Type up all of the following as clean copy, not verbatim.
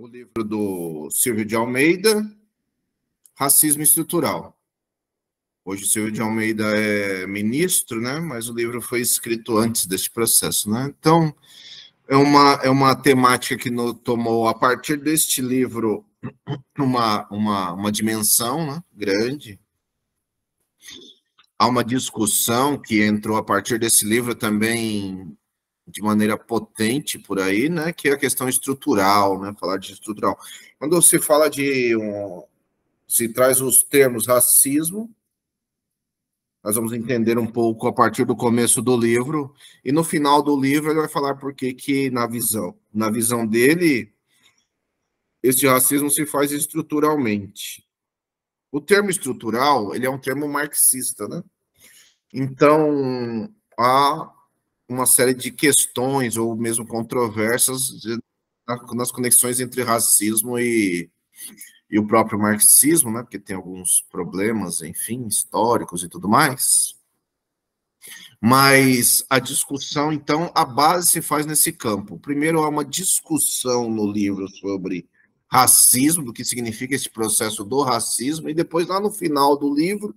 o livro do Silvio de Almeida, Racismo Estrutural. Hoje o Silvio de Almeida é ministro, né? Mas o livro foi escrito antes deste processo, né? Então, é uma temática que tomou, a partir deste livro, uma dimensão, né, grande. Há uma discussão que entrou a partir desse livro também de maneira potente por aí, né, que é a questão estrutural, né, falar de estrutural. Quando se fala se traz os termos racismo, nós vamos entender um pouco a partir do começo do livro, e no final do livro ele vai falar por que na visão dele, esse racismo se faz estruturalmente. O termo estrutural, ele é um termo marxista, né? Então, há uma série de questões ou mesmo controvérsias nas conexões entre racismo e o próprio marxismo, né? Porque tem alguns problemas, enfim, históricos e tudo mais. Mas a discussão, então, a base se faz nesse campo. Primeiro, há uma discussão no livro sobre racismo, do que significa esse processo do racismo, e depois, lá no final do livro,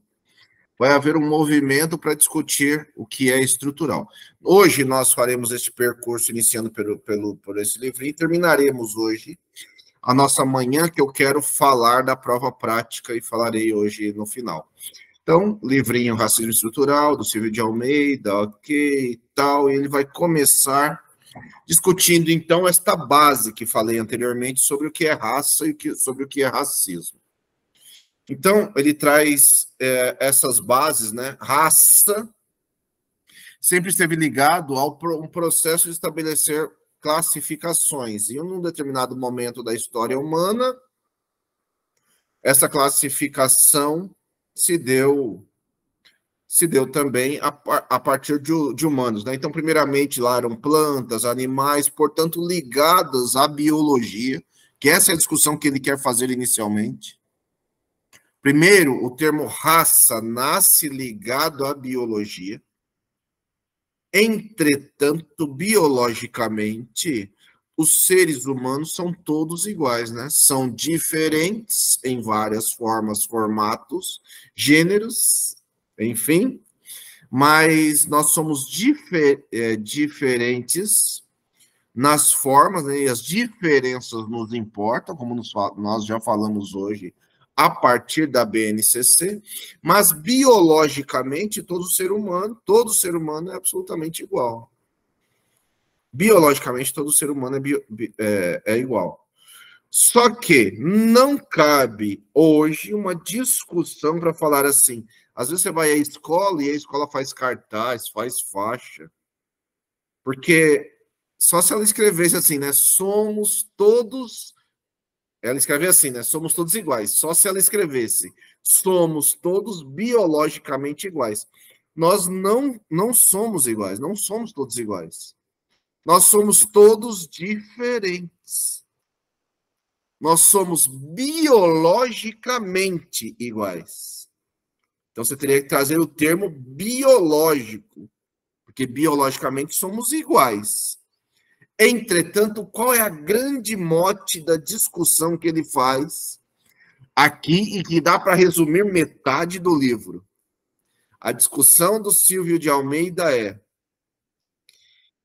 vai haver um movimento para discutir o que é estrutural. Hoje nós faremos este percurso iniciando por esse livro e terminaremos hoje a nossa manhã, que eu quero falar da prova prática e falarei hoje no final. Então, livrinho Racismo Estrutural, do Silvio de Almeida, ok, e tal, e ele vai começar discutindo, então, esta base que falei anteriormente sobre o que é raça e sobre o que é racismo. Então, ele traz essas bases, né? Raça sempre esteve ligado a um processo de estabelecer classificações. E em um determinado momento da história humana, essa classificação se deu também a partir de humanos, né? Então, primeiramente, lá eram plantas, animais, portanto, ligadas à biologia, que essa é a discussão que ele quer fazer inicialmente. Primeiro, o termo raça nasce ligado à biologia. Entretanto, biologicamente, os seres humanos são todos iguais, né? São diferentes em várias formas, formatos, gêneros, enfim, mas nós somos diferentes nas formas, né? E as diferenças nos importam, como nós já falamos hoje, a partir da BNCC, mas biologicamente todo ser humano é absolutamente igual. Biologicamente todo ser humano é igual. Só que não cabe hoje uma discussão para falar assim. Às vezes você vai à escola e a escola faz cartaz, faz faixa. Porque só se ela escrevesse assim, né? Somos todos. Ela escreve assim, né? Somos todos iguais. Só se ela escrevesse somos todos biologicamente iguais. Nós não somos iguais, não somos todos iguais. Nós somos todos diferentes. Nós somos biologicamente iguais. Então, você teria que trazer o termo biológico, porque biologicamente somos iguais. Entretanto, qual é a grande mote da discussão que ele faz aqui e que dá para resumir metade do livro? A discussão do Silvio de Almeida é: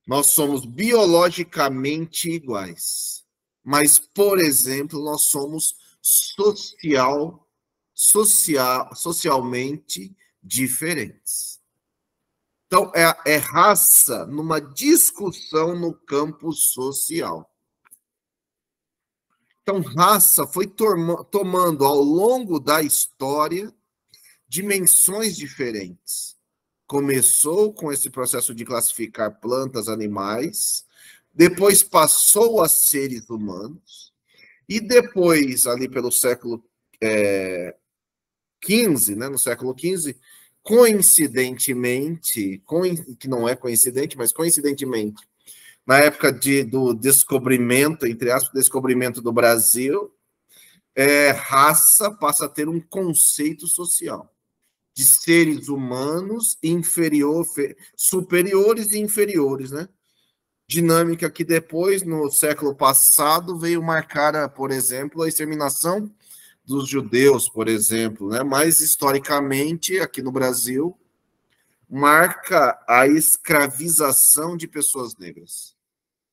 nós somos biologicamente iguais. Mas, por exemplo, nós somos socialmente diferentes. Então, é raça numa discussão no campo social. Então, raça foi tomando, ao longo da história, dimensões diferentes. Começou com esse processo de classificar plantas, animais, depois passou a seres humanos, e depois, ali pelo século XV, né, no século XV, coincidentemente, que não é coincidente, mas coincidentemente, na época do descobrimento, entre aspas, descobrimento do Brasil, raça passa a ter um conceito social de seres humanos superiores e inferiores, né? dinâmica que depois, no século passado, veio marcar, por exemplo, a exterminação dos judeus, por exemplo, né? Mas, historicamente, aqui no Brasil, marca a escravização de pessoas negras,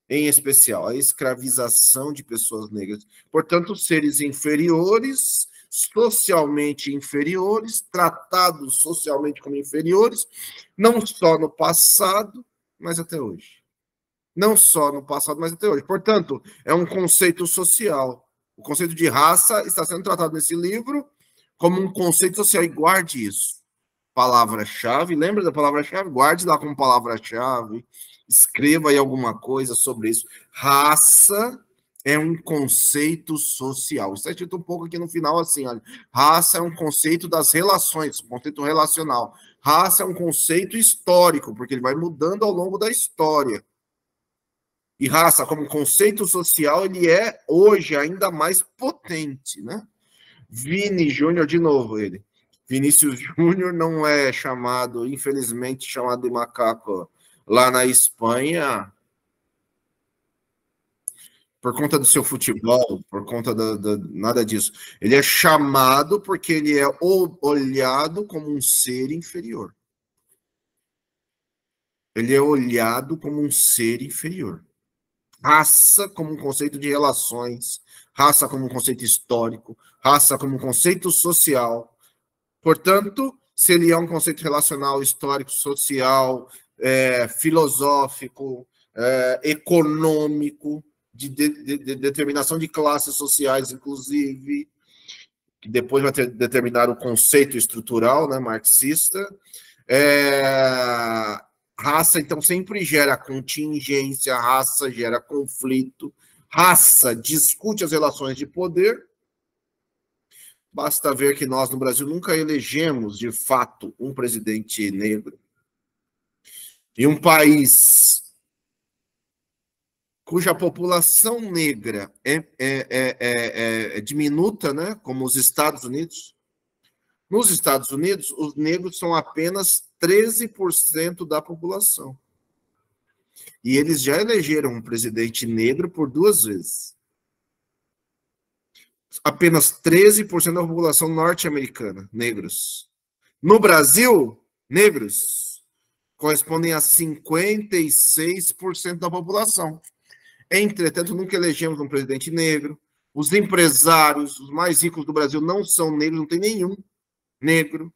em especial, a escravização de pessoas negras. Portanto, seres inferiores, socialmente inferiores, tratados socialmente como inferiores, não só no passado, mas até hoje. Não só no passado, mas até hoje. Portanto, é um conceito social. O conceito de raça está sendo tratado nesse livro como um conceito social, e guarde isso. Palavra-chave, lembra da palavra-chave? Guarde lá como palavra-chave, escreva aí alguma coisa sobre isso. Raça é um conceito social. Está escrito um pouco aqui no final assim, olha. Raça é um conceito das relações, um conceito relacional. Raça é um conceito histórico, porque ele vai mudando ao longo da história. E raça, como conceito social, ele é hoje ainda mais potente, né? Vini Júnior, de novo, ele. Vinícius Júnior não é chamado, infelizmente, chamado de macaco lá na Espanha por conta do seu futebol, por conta nada disso. Ele é chamado porque ele é olhado como um ser inferior. Ele é olhado como um ser inferior. Raça como um conceito de relações, raça como um conceito histórico, raça como um conceito social. Portanto, se ele é um conceito relacional, histórico, social, filosófico, econômico, de determinação de classes sociais, inclusive, que depois vai determinar o conceito estrutural, né, marxista. Raça, então, sempre gera contingência, raça gera conflito, raça discute as relações de poder. Basta ver que nós, no Brasil, nunca elegemos, de fato, um presidente negro. E um país cuja população negra é diminuta, né, como os Estados Unidos. Nos Estados Unidos, os negros são apenas 13% da população. E eles já elegeram um presidente negro por 2 vezes. Apenas 13% da população norte-americana, negros. No Brasil, negros correspondem a 56% da população. Entretanto, nunca elegemos um presidente negro. Os empresários, os mais ricos do Brasil, não são negros, não tem nenhum negro.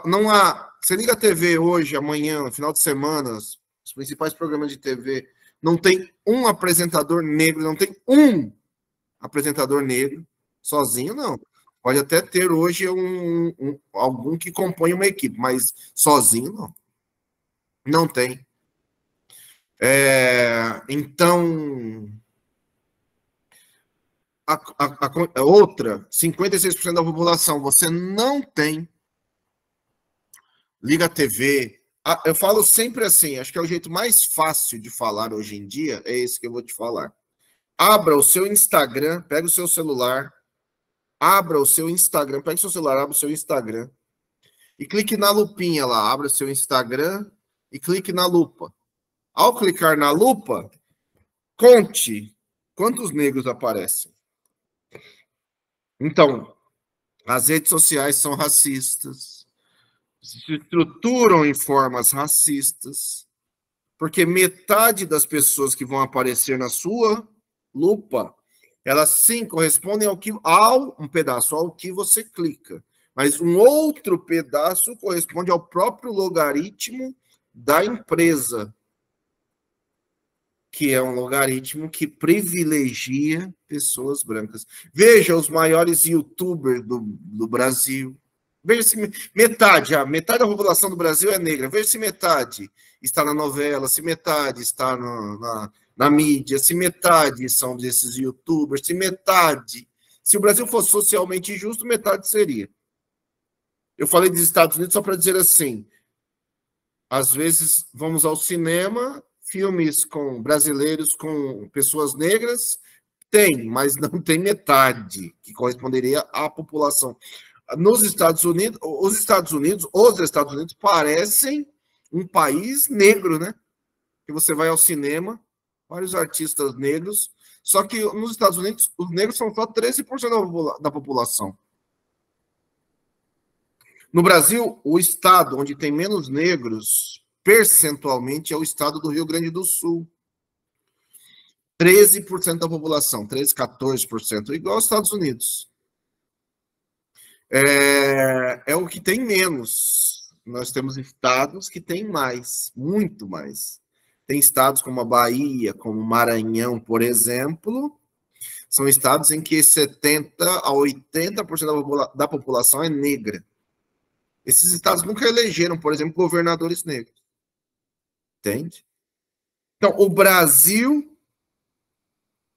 Não há. Você liga a TV hoje, amanhã, final de semana, os principais programas de TV, não tem um apresentador negro, não tem um apresentador negro, sozinho, não. Pode até ter hoje algum que compõe uma equipe, mas sozinho, não. Não tem. Então, a outra, 56% da população, você não tem. Liga a TV. Eu falo sempre assim, acho que é o jeito mais fácil de falar hoje em dia, é esse que eu vou te falar. Abra o seu Instagram, pega o seu celular, abra o seu Instagram, pega o seu celular, abra o seu Instagram e clique na lupinha lá, abra o seu Instagram e clique na lupa. Ao clicar na lupa, conte quantos negros aparecem. Então, as redes sociais são racistas, se estruturam em formas racistas, porque metade das pessoas que vão aparecer na sua lupa, elas sim correspondem um pedaço ao que você clica, mas um outro pedaço corresponde ao próprio logaritmo da empresa, que é um logaritmo que privilegia pessoas brancas. Veja os maiores youtubers do Brasil. Veja se metade da população do Brasil é negra. Veja se metade está na novela, se metade está na mídia, se metade são desses youtubers, se o Brasil fosse socialmente justo, metade seria. Eu falei dos Estados Unidos só para dizer assim, às vezes vamos ao cinema, filmes com brasileiros, com pessoas negras, tem, mas não tem metade que corresponderia à população. Nos Estados Unidos, os Estados Unidos parecem um país negro, né? que você vai ao cinema, vários artistas negros, só que nos Estados Unidos os negros são só 13% da população. No Brasil, o estado onde tem menos negros, percentualmente, é o estado do Rio Grande do Sul. 13% da população, 13, 14%, igual aos Estados Unidos. É o que tem menos. Nós temos estados que têm mais, muito mais. Tem estados como a Bahia, como Maranhão, por exemplo, são estados em que 70% a 80% da população é negra. Esses estados nunca elegeram, por exemplo, governadores negros. Entende? Então, o Brasil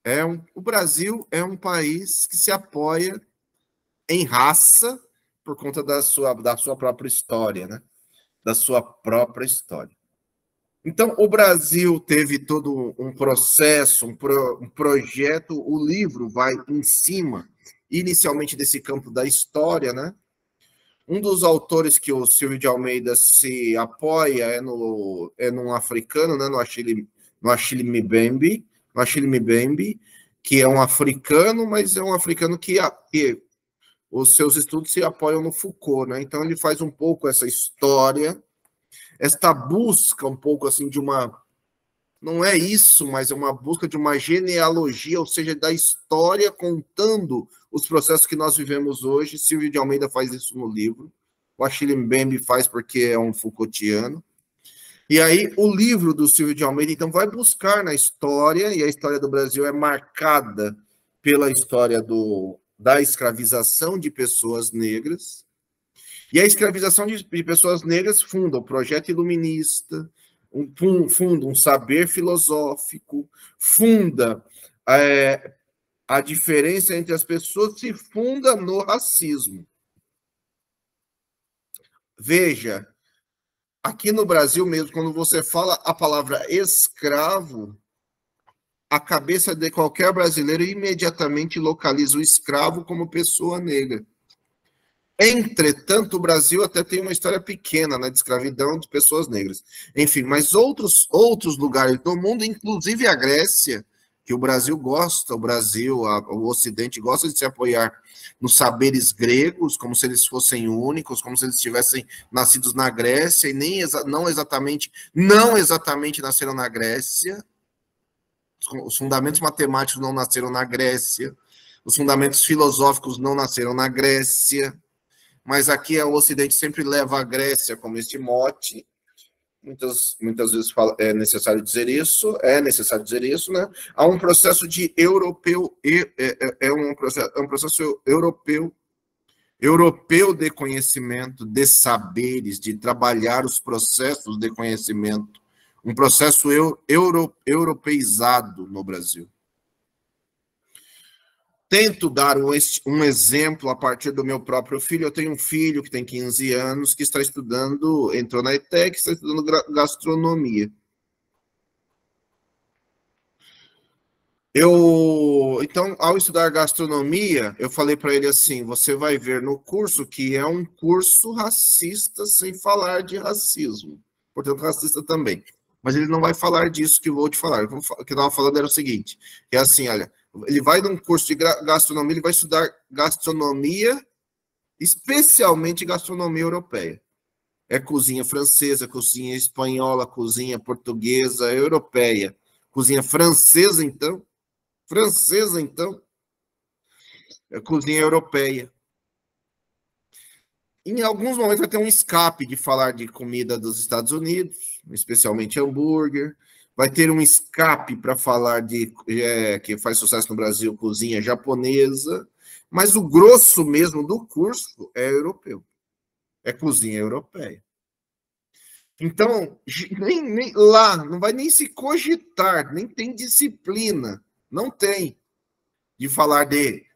é um país que se apoia em raça por conta da sua própria história, né? Da sua própria história. Então, o Brasil teve todo um processo, um projeto, o livro vai em cima, inicialmente, desse campo da história, né? Um dos autores que o Silvio de Almeida se apoia é num africano, né? No Achille Mbembe, que é um africano, mas é um africano que os seus estudos se apoiam no Foucault, né? Então ele faz um pouco essa história, esta busca um pouco assim de uma, não é isso, mas é uma busca de uma genealogia, ou seja, da história contando os processos que nós vivemos hoje. Silvio de Almeida faz isso no livro, o Achille Mbembe faz porque é um Foucaultiano. E aí o livro do Silvio de Almeida, então, vai buscar na história, e a história do Brasil é marcada pela história da escravização de pessoas negras, e a escravização de pessoas negras funda o projeto iluminista, funda um saber filosófico, funda a diferença entre as pessoas, se funda no racismo. Veja, aqui no Brasil mesmo, quando você fala a palavra escravo, a cabeça de qualquer brasileiro imediatamente localiza o escravo como pessoa negra. Entretanto, o Brasil até tem uma história pequena, né, de escravidão de pessoas negras. Enfim, mas outros lugares do mundo, inclusive a Grécia, que o Brasil gosta, o Ocidente gosta de se apoiar nos saberes gregos, como se eles fossem únicos, como se eles tivessem nascidos na Grécia, e não exatamente nasceram na Grécia. Os fundamentos matemáticos não nasceram na Grécia, os fundamentos filosóficos não nasceram na Grécia, mas aqui o Ocidente sempre leva a Grécia como este mote. Muitas vezes é necessário dizer isso, né? Há um processo de um processo europeu de conhecimento, de saberes, de trabalhar os processos de conhecimento, um processo europeizado no Brasil. Tento dar um exemplo a partir do meu próprio filho. Eu tenho um filho que tem 15 anos, que está estudando, entrou na ETEC, está estudando gastronomia. Então, ao estudar gastronomia, eu falei para ele assim, você vai ver no curso que é um curso racista, sem falar de racismo. Portanto, racista também. Mas ele não vai falar disso que eu vou te falar. O que eu estava falando era o seguinte, é assim, olha, ele vai num curso de gastronomia, ele vai estudar gastronomia, especialmente gastronomia europeia. É cozinha francesa, cozinha espanhola, cozinha portuguesa, europeia. Cozinha francesa, então, é cozinha europeia. Em alguns momentos vai ter um escape de falar de comida dos Estados Unidos, especialmente hambúrguer. Vai ter um escape para falar que faz sucesso no Brasil, cozinha japonesa. Mas o grosso mesmo do curso é europeu. É cozinha europeia. Então, nem lá, não vai nem se cogitar, nem tem disciplina. Não tem. De falar de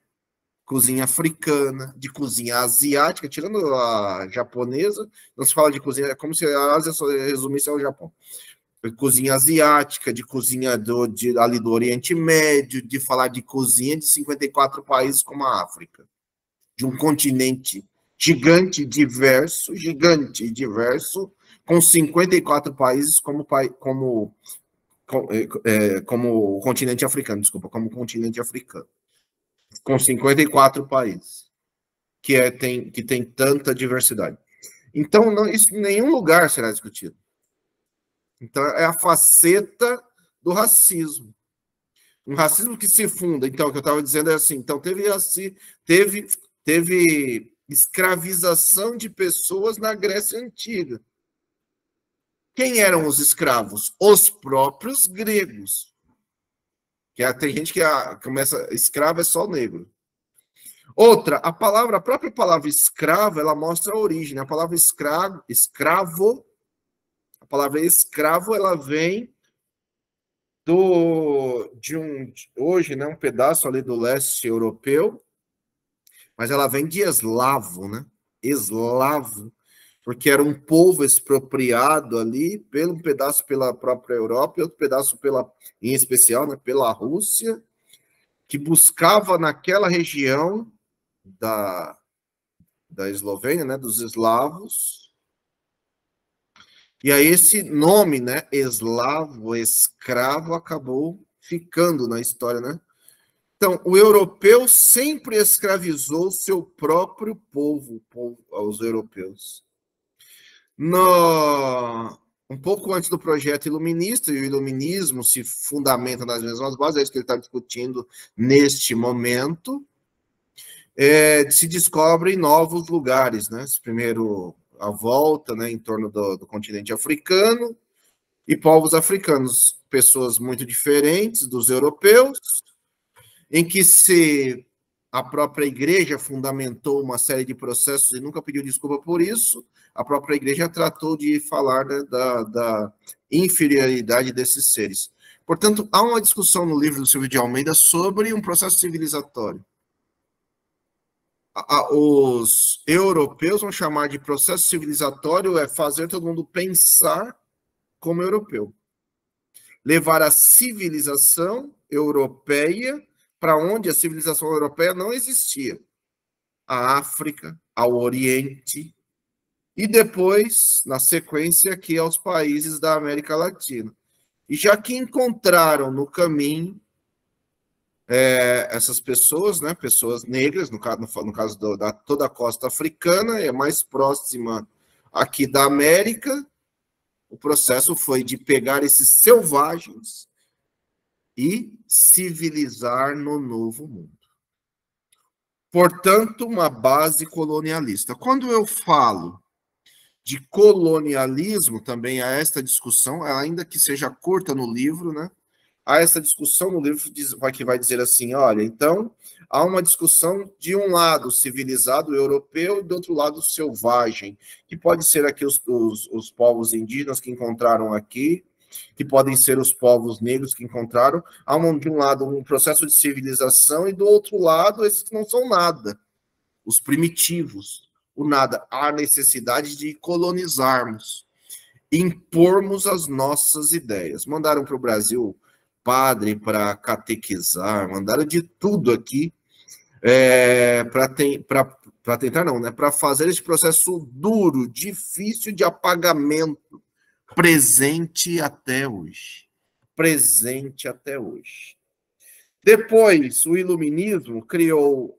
cozinha africana, de cozinha asiática, tirando a japonesa, não se fala de cozinha, é como se a Ásia só resumisse ao Japão. Cozinha asiática, de cozinha ali do Oriente Médio, de falar de cozinha de 54 países como a África, de um continente gigante e diverso, com 54 países como como o continente africano, desculpa, como o continente africano, com 54 países, que tem tanta diversidade. Então, isso em nenhum lugar será discutido. Então, é a faceta do racismo. Um racismo que se funda. Então, o que eu estava dizendo é assim, então teve escravização de pessoas na Grécia Antiga. Quem eram os escravos? Os próprios gregos. Tem gente que começa, escravo é só negro. Outra, a própria palavra escravo, ela mostra a origem. A palavra escravo, a palavra escravo, ela vem hoje, né, um pedaço ali do leste europeu, mas ela vem de eslavo, né? Eslavo, porque era um povo expropriado ali, um pedaço pela própria Europa e outro pedaço em especial, né, pela Rússia, que buscava naquela região da Eslovênia, né, dos eslavos. E aí esse nome, né, eslavo, escravo, acabou ficando na história, né? Então, o europeu sempre escravizou seu próprio povo aos europeus. Um pouco antes do projeto iluminista, e o iluminismo se fundamenta nas mesmas bases, é isso que ele está discutindo neste momento, se descobrem novos lugares, né? Primeiro, a volta, né, em torno do continente africano, e povos africanos, pessoas muito diferentes dos europeus, em que a própria igreja fundamentou uma série de processos e nunca pediu desculpa por isso, a própria igreja tratou de falar, né, da inferioridade desses seres. Portanto, há uma discussão no livro do Silvio de Almeida sobre um processo civilizatório. Os europeus vão chamar de processo civilizatório fazer todo mundo pensar como europeu. Levar a civilização europeia para onde a civilização europeia não existia. A África, ao Oriente, e depois, na sequência, aqui aos países da América Latina. E já que encontraram no caminho essas pessoas, né, pessoas negras, no caso da toda a costa africana, é mais próxima aqui da América, o processo foi de pegar esses selvagens e civilizar no Novo Mundo. Portanto, uma base colonialista. Quando eu falo de colonialismo, também há esta discussão, ainda que seja curta no livro, né? Há essa discussão no livro que vai dizer assim, olha, então, há uma discussão de um lado civilizado europeu e do outro lado selvagem, que pode ser aqui os povos indígenas que encontraram aqui, que podem ser os povos negros que encontraram. Há de um lado um processo de civilização e do outro lado esses que não são nada, os primitivos, o nada. Há necessidade de colonizarmos, impormos as nossas ideias. Mandaram para o Brasil padre para catequizar, mandaram de tudo aqui para tentar não, né? Para fazer esse processo duro, difícil de apagamento, presente até hoje. Presente até hoje. Depois, o iluminismo criou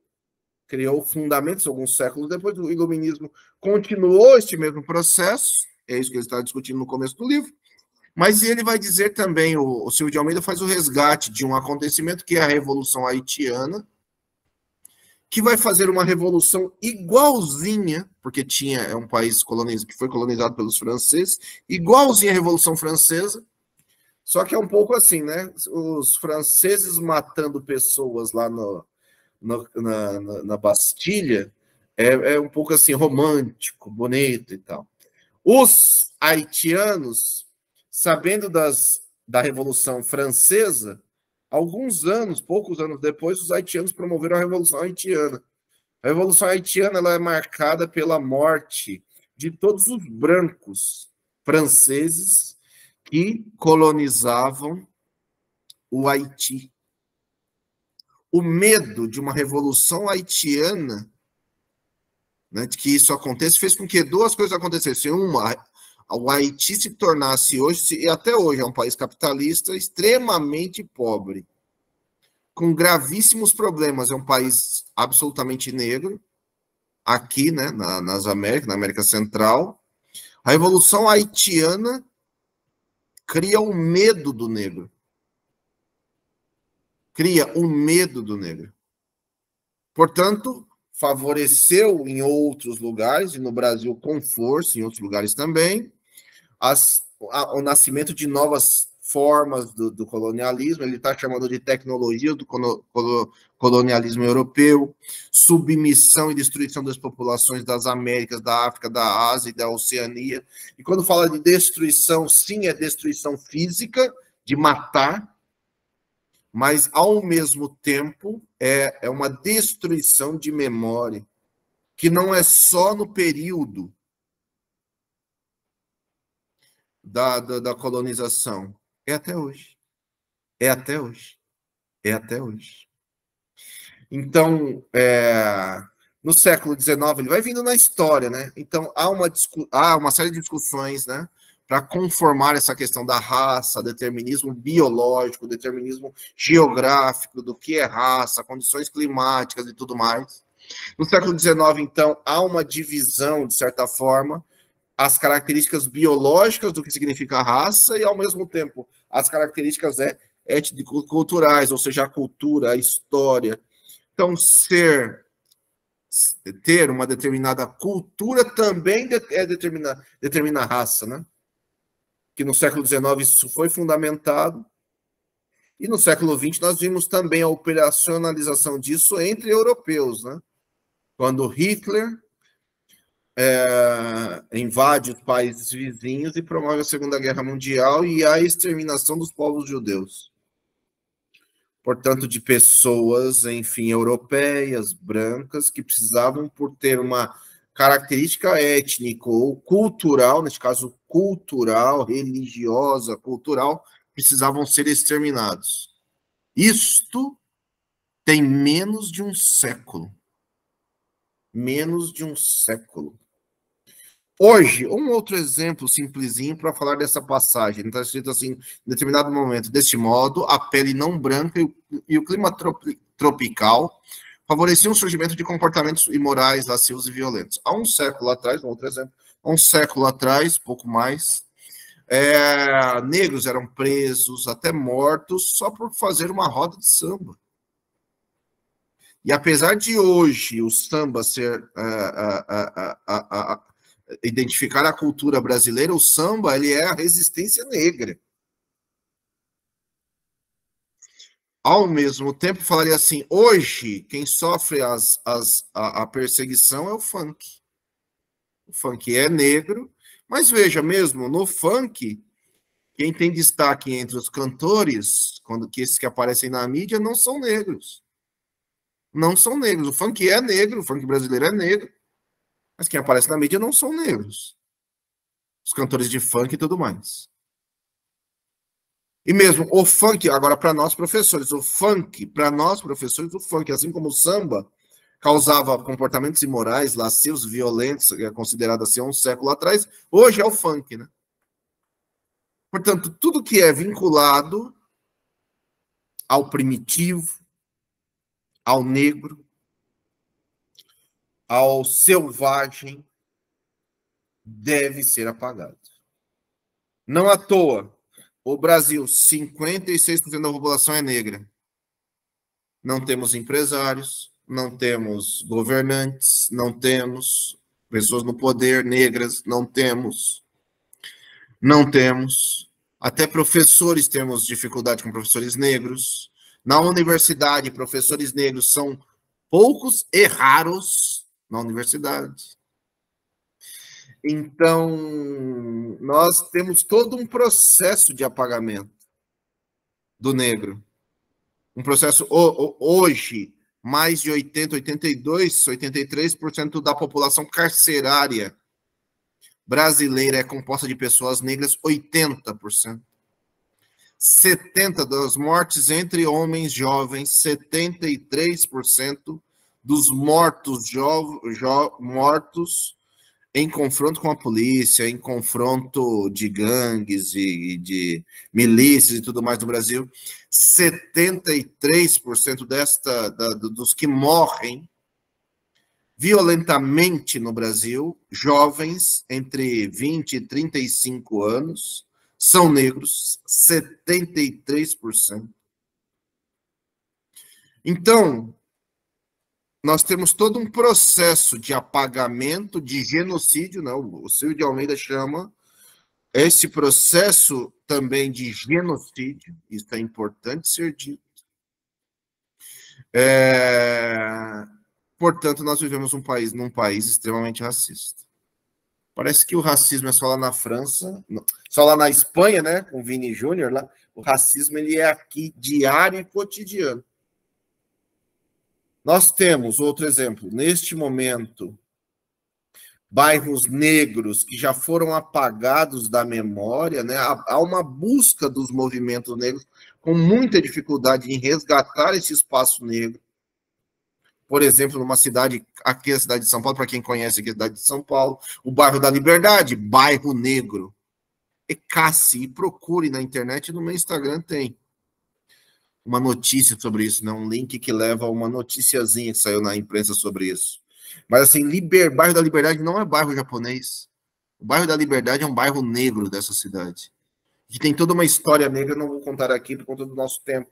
fundamentos, alguns séculos depois, o iluminismo continuou este mesmo processo, é isso que ele está discutindo no começo do livro, mas ele vai dizer também, o Silvio de Almeida faz o resgate de um acontecimento que é a Revolução Haitiana, que vai fazer uma revolução igualzinha, porque é um país que foi colonizado pelos franceses, igualzinha à Revolução Francesa, só que é um pouco assim, né? Os franceses matando pessoas lá na Bastilha é um pouco assim romântico, bonito e tal. Os haitianos, sabendo da Revolução Francesa, poucos anos depois, os haitianos promoveram a Revolução Haitiana. A Revolução Haitiana ela é marcada pela morte de todos os brancos franceses que colonizavam o Haiti. O medo de uma revolução haitiana, né, de que isso aconteça, fez com que duas coisas acontecessem. Uma, o Haiti se tornasse hoje, e até hoje é um país capitalista, extremamente pobre, com gravíssimos problemas. É um país absolutamente negro, aqui, né, nas Américas, na América Central. A Revolução Haitiana cria o medo do negro. Cria o medo do negro. Portanto, favoreceu em outros lugares, e no Brasil com força, em outros lugares também, o nascimento de novas formas do colonialismo. Ele está chamando de tecnologia do colonialismo europeu, submissão e destruição das populações das Américas, da África, da Ásia e da Oceania. E quando fala de destruição, sim, é destruição física, de matar, mas, ao mesmo tempo, é uma destruição de memória, que não é só no período da colonização. É até hoje. É até hoje. É até hoje. Então, no século XIX, ele vai vindo na história, né? Então, há uma série de discussões, né, para conformar essa questão da raça, determinismo biológico, determinismo geográfico, do que é raça, condições climáticas e tudo mais. No século XIX, então, há uma divisão, de certa forma, as características biológicas do que significa raça e, ao mesmo tempo, as características étnico-culturais, ou seja, a cultura, a história. Então, ter uma determinada cultura também determina a raça, né? Que no século XIX isso foi fundamentado, e no século XX nós vimos também a operacionalização disso entre europeus, né? Quando Hitler invade os países vizinhos e promove a Segunda Guerra Mundial e a exterminação dos povos judeus. Portanto, de pessoas, enfim, europeias, brancas, que precisavam, por ter uma característica étnica ou cultural, neste caso cultural, religiosa, cultural, precisavam ser exterminados. Isto tem menos de um século. Menos de um século. Hoje, um outro exemplo simplesinho para falar dessa passagem. Está escrito assim, em determinado momento, deste modo, a pele não branca e o clima tropical favoreciam o surgimento de comportamentos imorais, lascivos e violentos. Há um século atrás, um outro exemplo, há um século atrás, pouco mais, negros eram presos, até mortos, só por fazer uma roda de samba. E apesar de hoje o samba ser identificar a cultura brasileira, o samba ele é a resistência negra. Ao mesmo tempo, falaria assim, hoje quem sofre a perseguição é o funk. O funk é negro, mas veja mesmo, no funk, quem tem destaque entre os cantores, que esses que aparecem na mídia, não são negros. Não são negros. O funk é negro, o funk brasileiro é negro, mas quem aparece na mídia não são negros. Os cantores de funk e tudo mais. E mesmo o funk, agora para nós professores, para nós professores, o funk, assim como o samba, causava comportamentos imorais, lascivos, violentos, é considerado assim há um século atrás, hoje é o funk, né? Portanto, tudo que é vinculado ao primitivo, ao negro, ao selvagem, deve ser apagado. Não à toa, o Brasil, 56% da população é negra. Não temos empresários, não temos governantes, não temos pessoas no poder negras, não temos. Até professores temos dificuldade com professores negros. Na universidade, professores negros são poucos e raros na universidade. Então, nós temos todo um processo de apagamento do negro. Um processo, hoje, mais de 82, 83% da população carcerária brasileira é composta de pessoas negras, 80%. 70% das mortes entre homens jovens, 73% dos mortos mortos em confronto com a polícia, em confronto de gangues e de milícias e tudo mais no Brasil, 73% dos que morrem violentamente no Brasil, jovens entre 20 e 35 anos, são negros, 73%. Então, nós temos todo um processo de apagamento, de genocídio, né? O Silvio de Almeida chama esse processo também de genocídio, isso é importante ser dito. Portanto, nós vivemos num país extremamente racista. Parece que o racismo é só lá na França, só lá na Espanha, né? Com Vini Júnior lá. O racismo ele é aqui diário e cotidiano. Nós temos outro exemplo. Neste momento, bairros negros que já foram apagados da memória, né? Há uma busca dos movimentos negros com muita dificuldade em resgatar esse espaço negro. Por exemplo, numa cidade, aqui a cidade de São Paulo, para quem conhece aqui a cidade de São Paulo, o bairro da Liberdade, bairro negro. E casse, e procure na internet, no meu Instagram tem uma notícia sobre isso, né? Um link que leva a uma noticiazinha que saiu na imprensa sobre isso. Mas assim, bairro da Liberdade não é bairro japonês. O bairro da Liberdade é um bairro negro dessa cidade. Que tem toda uma história negra, não vou contar aqui por conta do nosso tempo.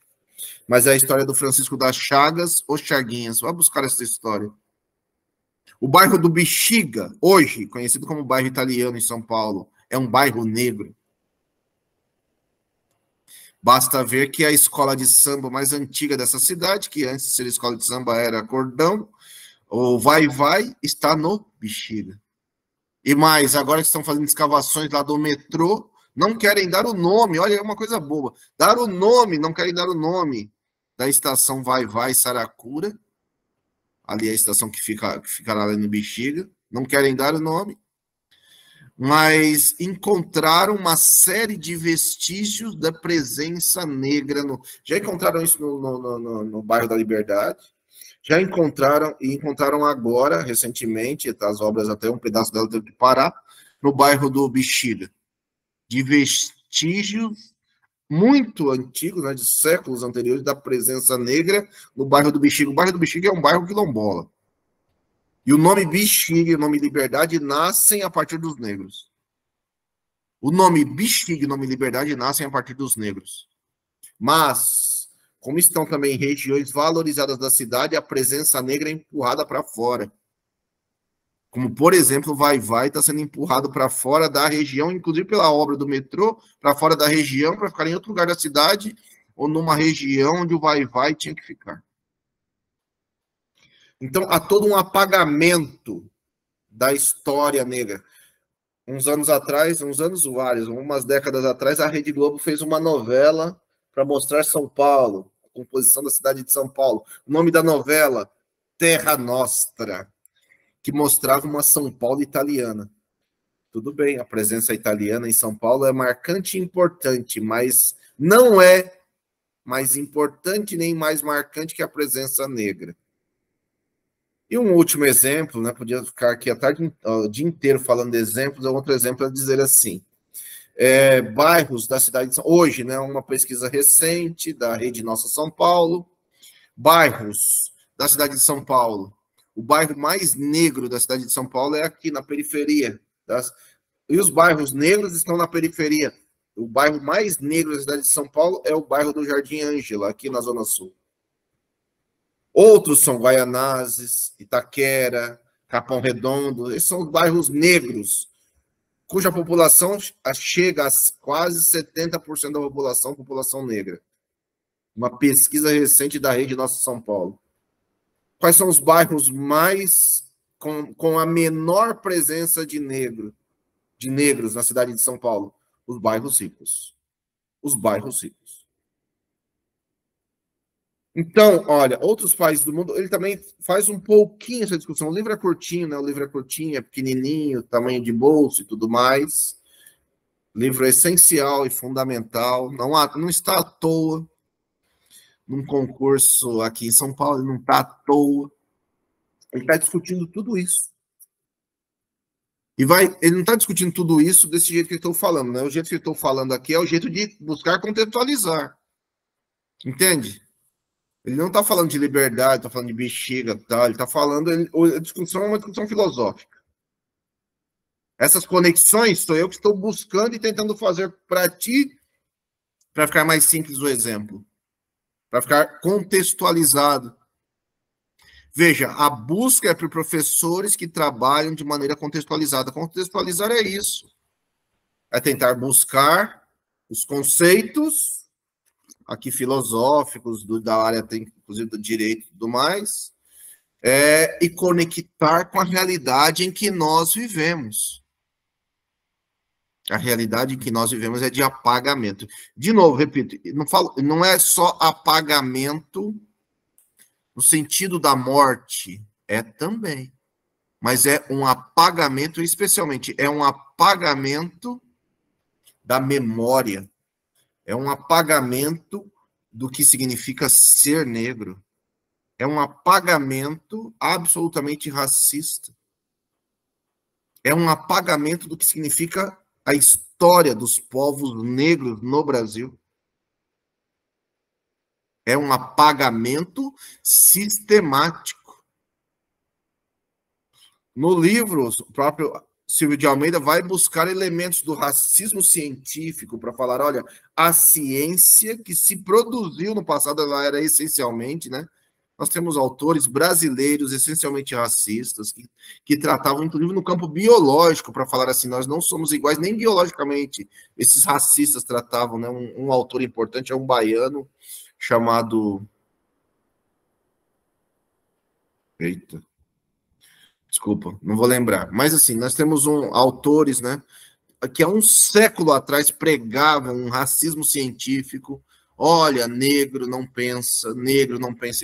Mas é a história do Francisco das Chagas, os Chaguinhas. Vai buscar essa história. O bairro do Bexiga, hoje conhecido como bairro italiano em São Paulo, é um bairro negro. Basta ver que a escola de samba mais antiga dessa cidade, que antes de ser escola de samba era Cordão, o Vai-Vai, está no Bexiga. E mais, agora que estão fazendo escavações lá do metrô, não querem dar o nome, olha, é uma coisa boba. Dar o nome, não querem dar o nome da estação Vai-Vai Saracura, ali é a estação que fica lá no Bexiga, não querem dar o nome, mas encontraram uma série de vestígios da presença negra. Já encontraram isso no bairro da Liberdade, já encontraram agora, recentemente, as obras até um pedaço dela teve que parar, no bairro do Bexiga, de vestígios muito antigos, né, de séculos anteriores, da presença negra no bairro do Bexiga. O bairro do Bexiga é um bairro quilombola. E o nome Bexiga e o nome Liberdade nascem a partir dos negros. O nome Bexiga e o nome Liberdade nascem a partir dos negros. Mas, como estão também regiões valorizadas da cidade, a presença negra é empurrada para fora. Como, por exemplo, o Vai-Vai está sendo empurrado para fora da região, inclusive pela obra do metrô, para fora da região, para ficar em outro lugar da cidade, ou numa região onde o Vai-Vai tinha que ficar. Então, há todo um apagamento da história negra. Uns anos atrás, umas décadas atrás, a Rede Globo fez uma novela para mostrar São Paulo, a composição da cidade de São Paulo. O nome da novela, Terra Nostra, que mostrava uma São Paulo italiana. Tudo bem, a presença italiana em São Paulo é marcante e importante, mas não é mais importante nem mais marcante que a presença negra. E um último exemplo, né? Podia ficar aqui o dia inteiro falando de exemplos. Outro exemplo é dizer assim: bairros da cidade de São Paulo, hoje, né? Uma pesquisa recente da Rede Nossa São Paulo, bairros da cidade de São Paulo. O bairro mais negro da cidade de São Paulo é aqui na periferia. E os bairros negros estão na periferia. O bairro mais negro da cidade de São Paulo é o bairro do Jardim Ângela, aqui na Zona Sul. Outros são Guaianazes, Itaquera, Capão Redondo. Esses são os bairros negros, cuja população chega a quase 70% da população negra. Uma pesquisa recente da Rede Nossa São Paulo. Quais são os bairros mais com a menor presença de negros na cidade de São Paulo? Os bairros ricos. Os bairros ricos. Então, olha, outros países do mundo, ele também faz um pouquinho essa discussão. O livro é curtinho, né? O livro é curtinho, é pequenininho, tamanho de bolso e tudo mais. O livro é essencial e fundamental. Não está à toa num concurso aqui em São Paulo, ele não está à toa. Ele está discutindo tudo isso. Ele não está discutindo tudo isso desse jeito que eu estou falando, né? O jeito que eu estou falando aqui é o jeito de buscar contextualizar. Entende? Ele não está falando de liberdade, está falando de bexiga, tá? Ele está falando. A discussão é uma discussão filosófica. Essas conexões sou eu que estou buscando e tentando fazer para ti, para ficar mais simples o exemplo, para ficar contextualizado. Veja, a busca é para professores que trabalham de maneira contextualizada. Contextualizar é isso. É tentar buscar os conceitos, aqui filosóficos, da área, inclusive do direito e tudo mais, e conectar com a realidade em que nós vivemos. A realidade em que nós vivemos é de apagamento. De novo, repito, não é só apagamento no sentido da morte, é também. Mas é um apagamento, especialmente, é um apagamento da memória. É um apagamento do que significa ser negro. É um apagamento absolutamente racista. É um apagamento do que significa a história dos povos negros no Brasil. É um apagamento sistemático. No livro, o próprio Silvio de Almeida vai buscar elementos do racismo científico para falar, olha, a ciência que se produziu no passado, ela era essencialmente, né? Nós temos autores brasileiros essencialmente racistas que tratavam, inclusive, no campo biológico, para falar assim, nós não somos iguais nem biologicamente. Esses racistas tratavam, né? Um autor importante é um baiano chamado... Eita, desculpa, não vou lembrar. Mas, assim, nós temos autores, né, que há um século atrás pregavam um racismo científico. Olha, negro não pensa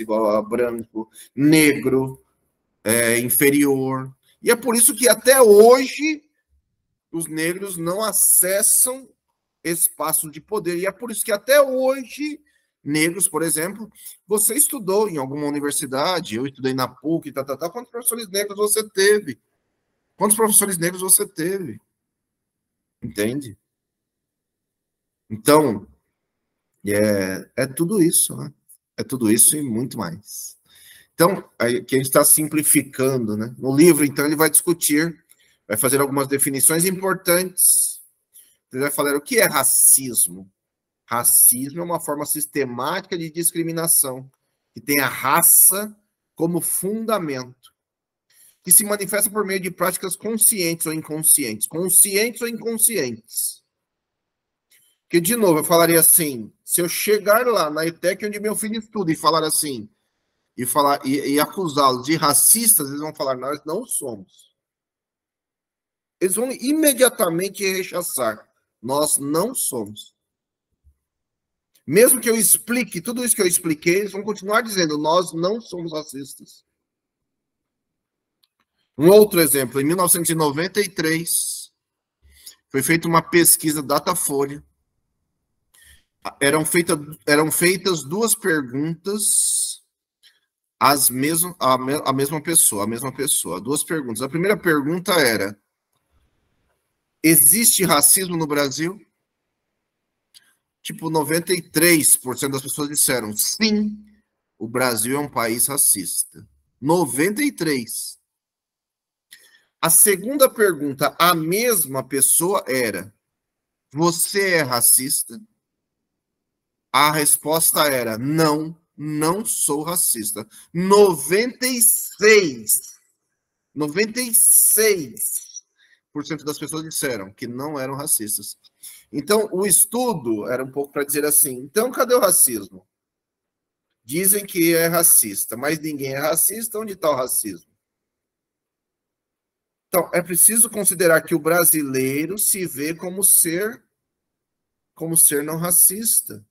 igual a branco, negro é inferior. E é por isso que até hoje os negros não acessam espaços de poder. E é por isso que até hoje negros, por exemplo, você estudou em alguma universidade, eu estudei na PUC, quantos professores negros você teve? Quantos professores negros você teve? Entende? Então, é tudo isso, né? É tudo isso e muito mais. Então, que a gente está simplificando, né? No livro, então, ele vai discutir, vai fazer algumas definições importantes. Ele vai falar o que é racismo. Racismo é uma forma sistemática de discriminação, que tem a raça como fundamento, que se manifesta por meio de práticas conscientes ou inconscientes. Conscientes ou inconscientes. Que, de novo, eu falaria assim, se eu chegar lá na ETEC, onde meu filho estuda, e falar assim, e acusá-los de racistas, eles vão falar, nós não somos. Eles vão imediatamente rechaçar, nós não somos. Mesmo que eu explique tudo isso que eu expliquei, eles vão continuar dizendo, nós não somos racistas. Um outro exemplo, em 1993, foi feita uma pesquisa Datafolha. Eram feitas duas perguntas a mesma pessoa, duas perguntas. A primeira pergunta era: existe racismo no Brasil? Tipo, 93% das pessoas disseram sim, o Brasil é um país racista. 93%. A segunda pergunta, a mesma pessoa era: você é racista? A resposta era: não, não sou racista. 96% das pessoas disseram que não eram racistas. Então, o estudo era um pouco para dizer assim, então, cadê o racismo? Dizem que é racista, mas ninguém é racista, onde está o racismo? Então, é preciso considerar que o brasileiro se vê como ser não racista.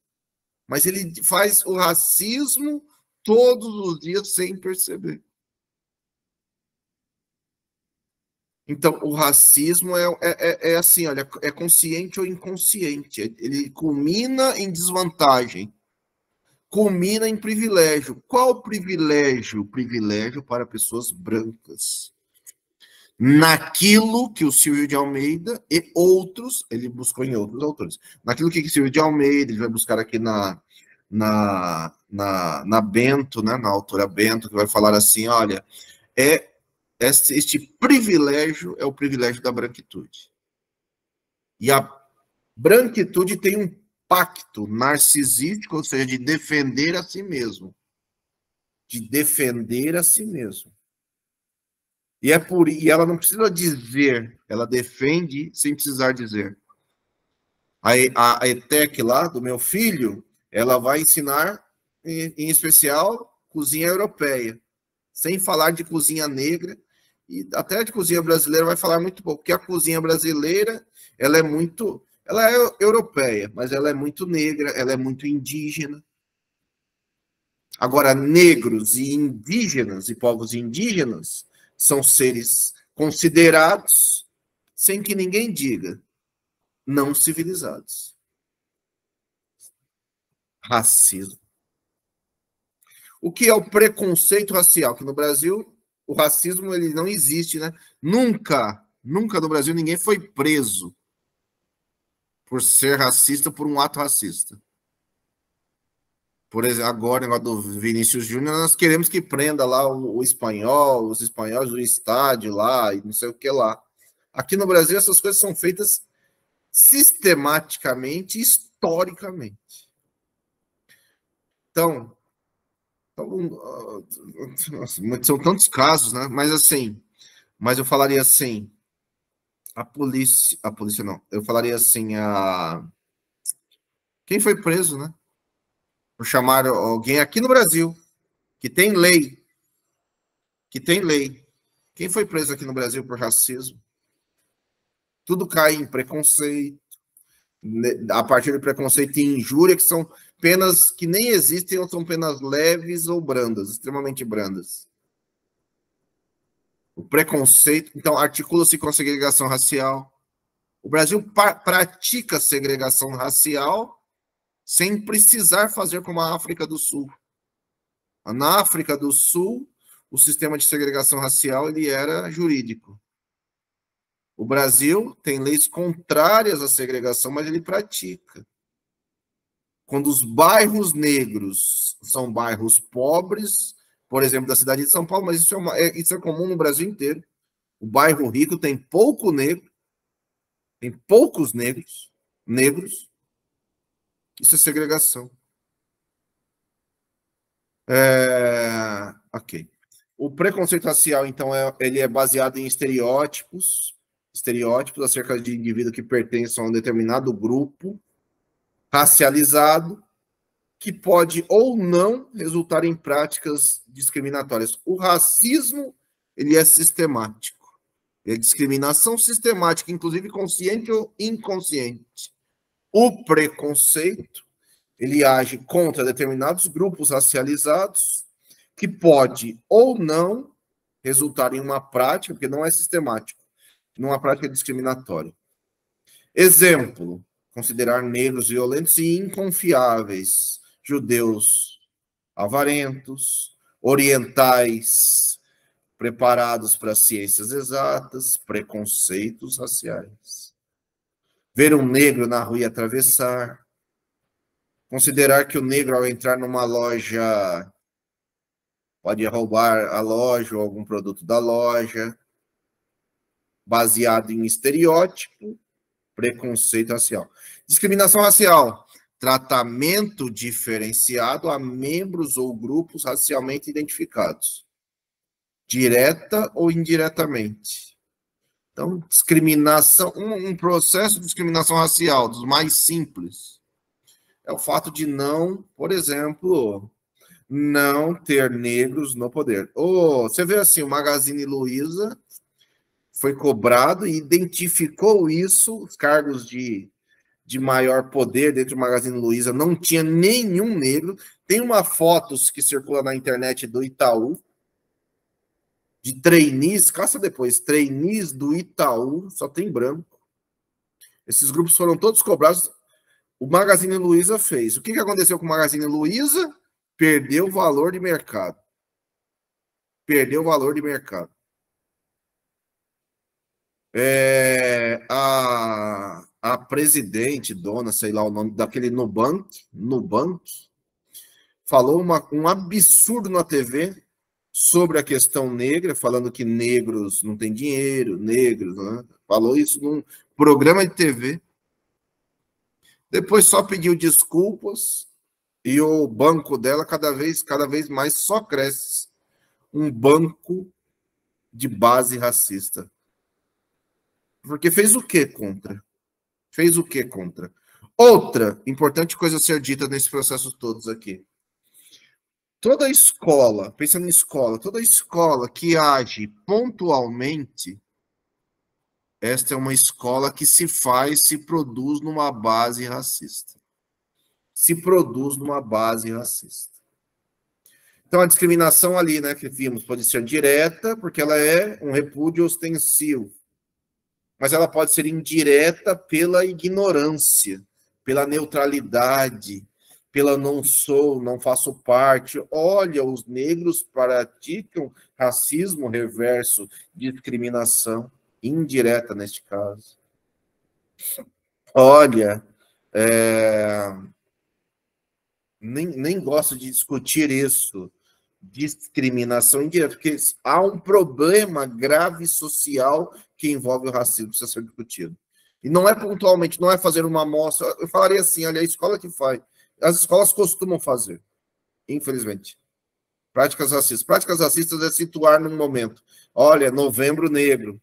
Mas ele faz o racismo todos os dias sem perceber. Então, o racismo é assim, olha, é consciente ou inconsciente. Ele culmina em desvantagem, culmina em privilégio. Qual privilégio? Privilégio para pessoas brancas. naquilo que o Silvio de Almeida e outros, ele buscou em outros autores, naquilo que o Silvio de Almeida, ele vai buscar aqui na Bento, né, na autora Bento, que vai falar assim, olha, este privilégio é o privilégio da branquitude. E a branquitude tem um pacto narcisístico, ou seja, de defender a si mesmo. De defender a si mesmo. E ela não precisa dizer, ela defende sem precisar dizer. A ETEC lá, do meu filho, ela vai ensinar, em especial, cozinha europeia, sem falar de cozinha negra, e até de cozinha brasileira vai falar muito pouco, porque a cozinha brasileira, ela é europeia, mas ela é muito negra, ela é muito indígena. Agora, negros e indígenas e povos indígenas são seres considerados, sem que ninguém diga, não civilizados. Racismo. O que é o preconceito racial? Que no Brasil, o racismo ele não existe, né? Nunca no Brasil ninguém foi preso por ser racista por um ato racista. Por exemplo, agora, negócio do Vinícius Júnior, nós queremos que prenda lá o espanhol, os espanhóis do estádio lá, e não sei o que lá. Aqui no Brasil, essas coisas são feitas sistematicamente, historicamente. Então são tantos casos, né? Mas eu falaria assim, a polícia não, eu falaria assim, quem foi preso, né? Por chamar alguém aqui no Brasil, que tem lei, Quem foi preso aqui no Brasil por racismo? Tudo cai em preconceito, a partir do preconceito e injúria, que são penas que nem existem ou são penas leves ou brandas, extremamente brandas. O preconceito, então, articula-se com a segregação racial. O Brasil pratica segregação racial sem precisar fazer como a África do Sul. Na África do Sul, o sistema de segregação racial ele era jurídico. O Brasil tem leis contrárias à segregação, mas ele pratica. Quando os bairros negros são bairros pobres, por exemplo, da cidade de São Paulo, mas isso é comum no Brasil inteiro. O bairro rico tem pouco negro, tem poucos negros, isso é segregação. Ok. O preconceito racial, então, ele é baseado em estereótipos acerca de indivíduo que pertence a um determinado grupo racializado, que pode ou não resultar em práticas discriminatórias. O racismo, ele é sistemático. É discriminação sistemática, inclusive consciente ou inconsciente. O preconceito, ele age contra determinados grupos racializados, que pode ou não resultar em uma prática, porque não é sistemático, numa prática discriminatória. Exemplo, considerar negros violentos e inconfiáveis, judeus avarentos, orientais preparados para ciências exatas, preconceitos raciais. Ver um negro na rua e atravessar, considerar que o negro, ao entrar numa loja, pode roubar a loja ou algum produto da loja, baseado em estereótipo, preconceito racial. Discriminação racial, tratamento diferenciado a membros ou grupos racialmente identificados, direta ou indiretamente. Então, discriminação, um processo de discriminação racial, dos mais simples, é o fato de não, por exemplo, não ter negros no poder. Você vê assim, o Magazine Luiza foi cobrado e identificou isso, os cargos de maior poder dentro do Magazine Luiza não tinha nenhum negro. Tem uma foto que circula na internet do Itaú, de trainees, caça depois, trainees do Itaú, só tem branco. Esses grupos foram todos cobrados. O Magazine Luiza fez. O que aconteceu com o Magazine Luiza? Perdeu o valor de mercado. A presidente, dona, sei lá o nome, daquele Nubank, falou um absurdo na TV sobre a questão negra, falando que negros não têm dinheiro, negros, né? Falou isso num programa de TV. Depois só pediu desculpas e o banco dela cada vez mais só cresce. Um banco de base racista. Porque fez o que contra? Fez o que contra? Outra importante coisa a ser dita nesses processos todos aqui. Toda escola, pensando em escola, toda escola que age pontualmente, esta é uma escola que se produz numa base racista. Se produz numa base racista. Então, a discriminação ali, né, que vimos, pode ser direta, porque ela é um repúdio ostensivo. Mas ela pode ser indireta pela ignorância, pela neutralidade, pela não sou, não faço parte. Olha, os negros praticam racismo reverso, discriminação indireta neste caso. Olha, nem gosto de discutir isso, discriminação indireta, porque há um problema grave social que envolve o racismo, precisa ser discutido. E não é pontualmente, não é fazer uma amostra, eu falaria assim, olha, a escola que faz, as escolas costumam fazer, infelizmente. Práticas racistas. Práticas racistas é situar num momento, olha, Novembro Negro.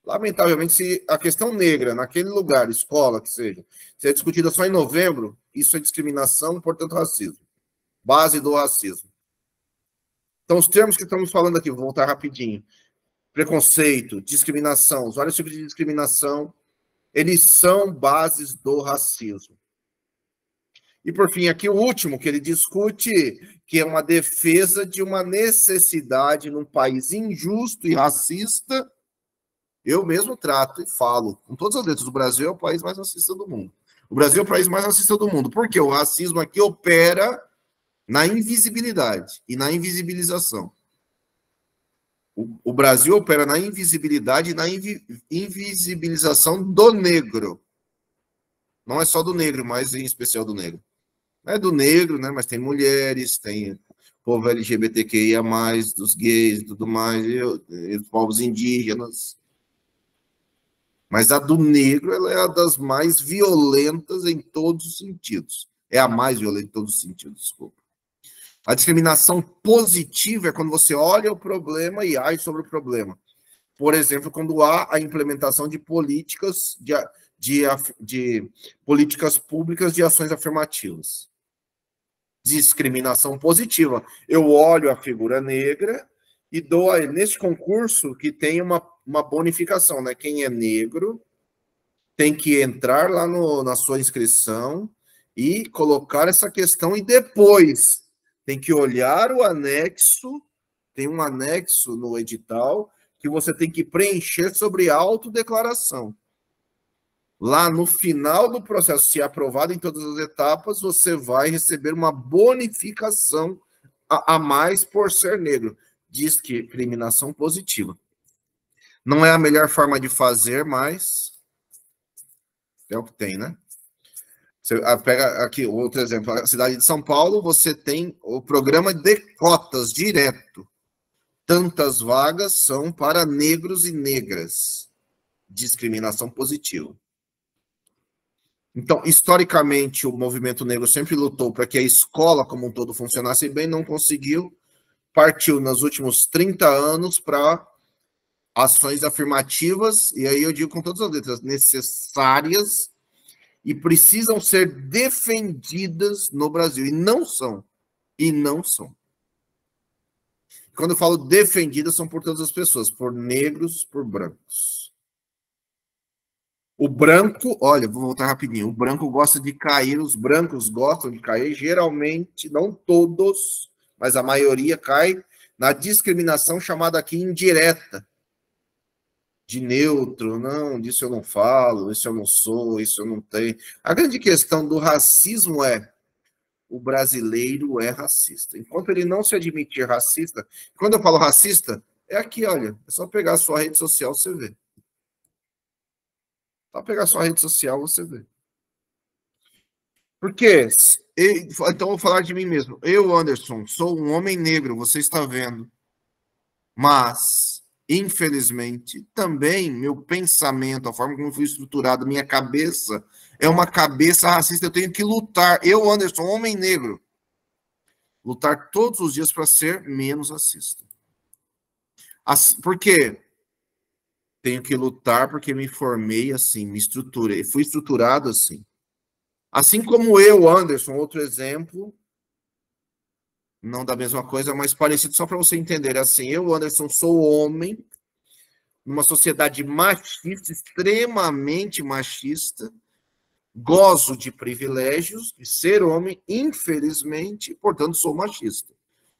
Lamentavelmente, se a questão negra, naquele lugar, escola, que seja, se é discutida só em novembro, isso é discriminação, portanto, racismo. Base do racismo. Então, os termos que estamos falando aqui, vou voltar rapidinho. Preconceito, discriminação, os vários tipos de discriminação, eles são bases do racismo. E, por fim, aqui o último que ele discute, que é uma defesa de uma necessidade num país injusto e racista. Eu mesmo trato e falo, com todas as letras, o Brasil é o país mais racista do mundo. O Brasil é o país mais racista do mundo, porque o racismo aqui opera na invisibilidade e na invisibilização. O Brasil opera na invisibilidade e na invisibilização do negro. Não é só do negro, mas em especial do negro. Não é do negro, né? Mas tem mulheres, tem povo LGBTQIA+, dos gays e tudo mais, e os povos indígenas. Mas a do negro ela é a das mais violentas em todos os sentidos. É a mais violenta em todos os sentidos, desculpa. A discriminação positiva é quando você olha o problema e age sobre o problema. Por exemplo, quando há a implementação de políticas de políticas públicas de ações afirmativas. Discriminação positiva. Eu olho a figura negra e dou a ele, neste concurso, que tem uma bonificação, né? Quem é negro tem que entrar lá na sua inscrição e colocar essa questão, e depois tem que olhar o anexo, tem um anexo no edital, que você tem que preencher sobre autodeclaração. Lá no final do processo, se aprovado em todas as etapas, você vai receber uma bonificação a mais por ser negro. Discriminação positiva. Não é a melhor forma de fazer, mas é o que tem, né? Você pega aqui outro exemplo, a cidade de São Paulo, você tem o programa de cotas direto. Tantas vagas são para negros e negras. Discriminação positiva. Então, historicamente, o movimento negro sempre lutou para que a escola como um todo funcionasse bem, não conseguiu, partiu nos últimos 30 anos para ações afirmativas, e aí eu digo com todas as letras, necessárias e precisam ser defendidas no Brasil, e não são. E não são. Quando eu falo defendidas, são por todas as pessoas, por negros, por brancos. O branco, olha, vou voltar rapidinho, o branco gosta de cair, os brancos gostam de cair, geralmente, não todos, mas a maioria cai na discriminação chamada aqui indireta, de neutro, não, disso eu não falo, isso eu não sou, isso eu não tenho. A grande questão do racismo é, o brasileiro é racista. Enquanto ele não se admitir racista, quando eu falo racista, é aqui, olha, é só pegar a sua rede social, você vê. Só pegar sua rede social, você vê. Por quê? Então, vou falar de mim mesmo. Eu, Anderson, sou um homem negro, você está vendo. Mas, infelizmente, também meu pensamento, a forma como foi estruturado, minha cabeça, é uma cabeça racista. Eu tenho que lutar. Eu, Anderson, homem negro, lutar todos os dias para ser menos racista. Por quê? Tenho que lutar porque me formei assim, me estruturei, fui estruturado assim. Assim como eu, Anderson, outro exemplo, não da mesma coisa, mas parecido, só para você entender. Assim, eu, Anderson, sou homem, numa sociedade machista, extremamente machista, gozo de privilégios, de ser homem, infelizmente, portanto, sou machista.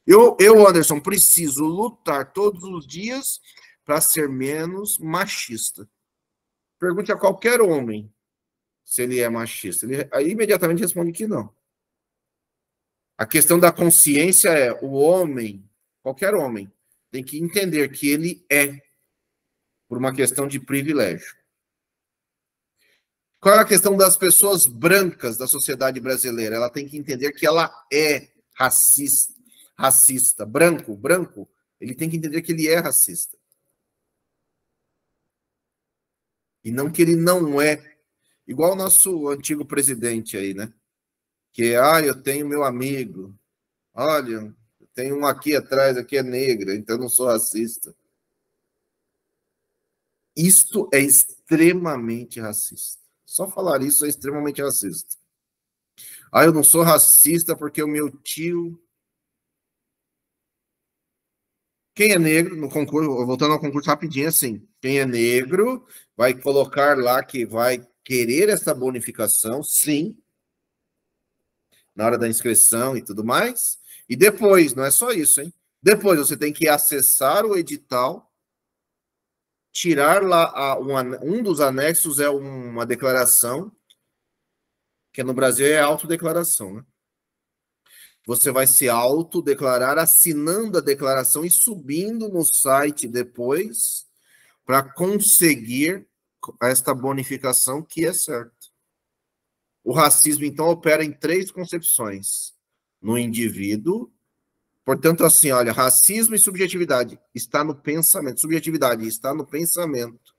Eu, Anderson, preciso lutar todos os dias para ser menos machista. Pergunte a qualquer homem se ele é machista. Ele aí imediatamente responde que não. A questão da consciência é o homem, qualquer homem, tem que entender que ele é por uma questão de privilégio. Qual é a questão das pessoas brancas da sociedade brasileira? Ela tem que entender que ela é racista. Racista. Branco, ele tem que entender que ele é racista. E não que ele não é. Igual o nosso antigo presidente aí, né? Que, eu tenho meu amigo. Olha, tem um aqui atrás, aqui é negra, então eu não sou racista. Isto é extremamente racista. Só falar isso é extremamente racista. Eu não sou racista porque o meu tio. Quem é negro, no concurso, voltando ao concurso rapidinho, assim, quem é negro vai colocar lá que vai querer essa bonificação, sim, na hora da inscrição e tudo mais. E depois, não é só isso, hein? Depois você tem que acessar o edital, tirar lá um dos anexos é uma declaração, que no Brasil é autodeclaração, né? Você vai se autodeclarar assinando a declaração e subindo no site depois para conseguir esta bonificação que é certa. O racismo, então, opera em 3 concepções. No indivíduo, portanto, assim, olha, racismo e subjetividade está no pensamento. Subjetividade está no pensamento.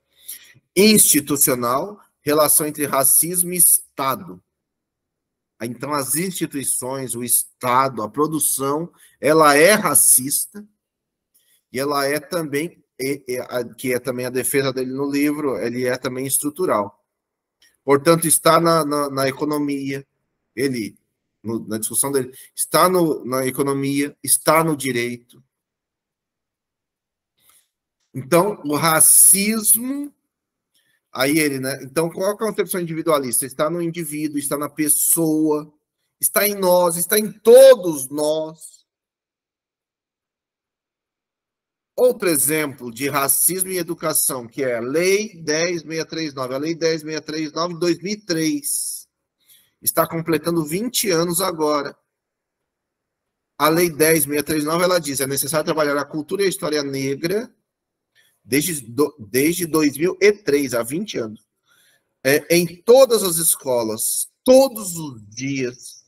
Institucional, relação entre racismo e Estado. Então, as instituições, o Estado, a produção, ela é racista e ela é também, que é também a defesa dele no livro, ele é também estrutural. Portanto, está na economia, na discussão dele, está na economia, está no direito. Então, o racismo, aí ele, né? Então, qual é a concepção individualista? Está no indivíduo, está na pessoa, está em nós, está em todos nós. Outro exemplo de racismo e educação, que é a Lei 10.639. A Lei 10.639 de 2003 está completando 20 anos agora. A Lei 10.639, ela diz, é necessário trabalhar a cultura e a história negra desde 2003, há 20 anos. Em todas as escolas, todos os dias,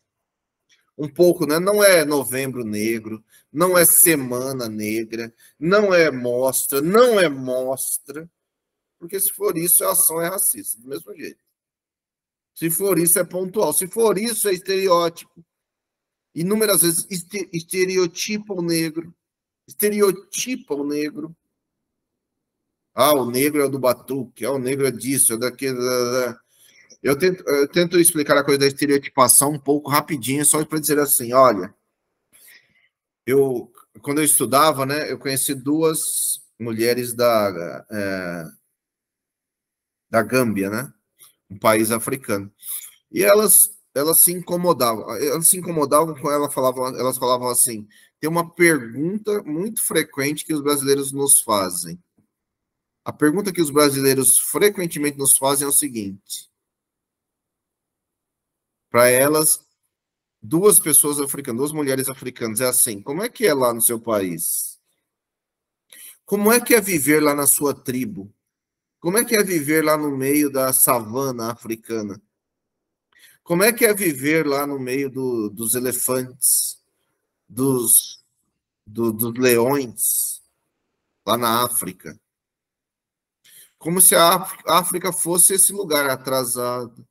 um pouco, né? Não é Novembro Negro, não é Semana Negra, não é mostra, porque se for isso, a ação é racista, do mesmo jeito. Se for isso, é pontual. Se for isso, é estereótipo. Inúmeras vezes estereotipam o negro. O negro é do batuque, o negro é disso, é daquilo. Eu tento explicar a coisa da estereotipação um pouco rapidinho, só para dizer assim, olha, quando eu estudava, né, eu conheci 2 mulheres da Gâmbia, né, um país africano, e elas se incomodavam com elas falavam assim, tem uma pergunta muito frequente que os brasileiros nos fazem. A pergunta que os brasileiros frequentemente nos fazem é o seguinte, para elas, 2 pessoas africanas, 2 mulheres africanas, é assim, como é que é lá no seu país? Como é que é viver lá na sua tribo? Como é que é viver lá no meio da savana africana? Como é que é viver lá no meio dos elefantes, dos leões, lá na África? Como se a África fosse esse lugar atrasado,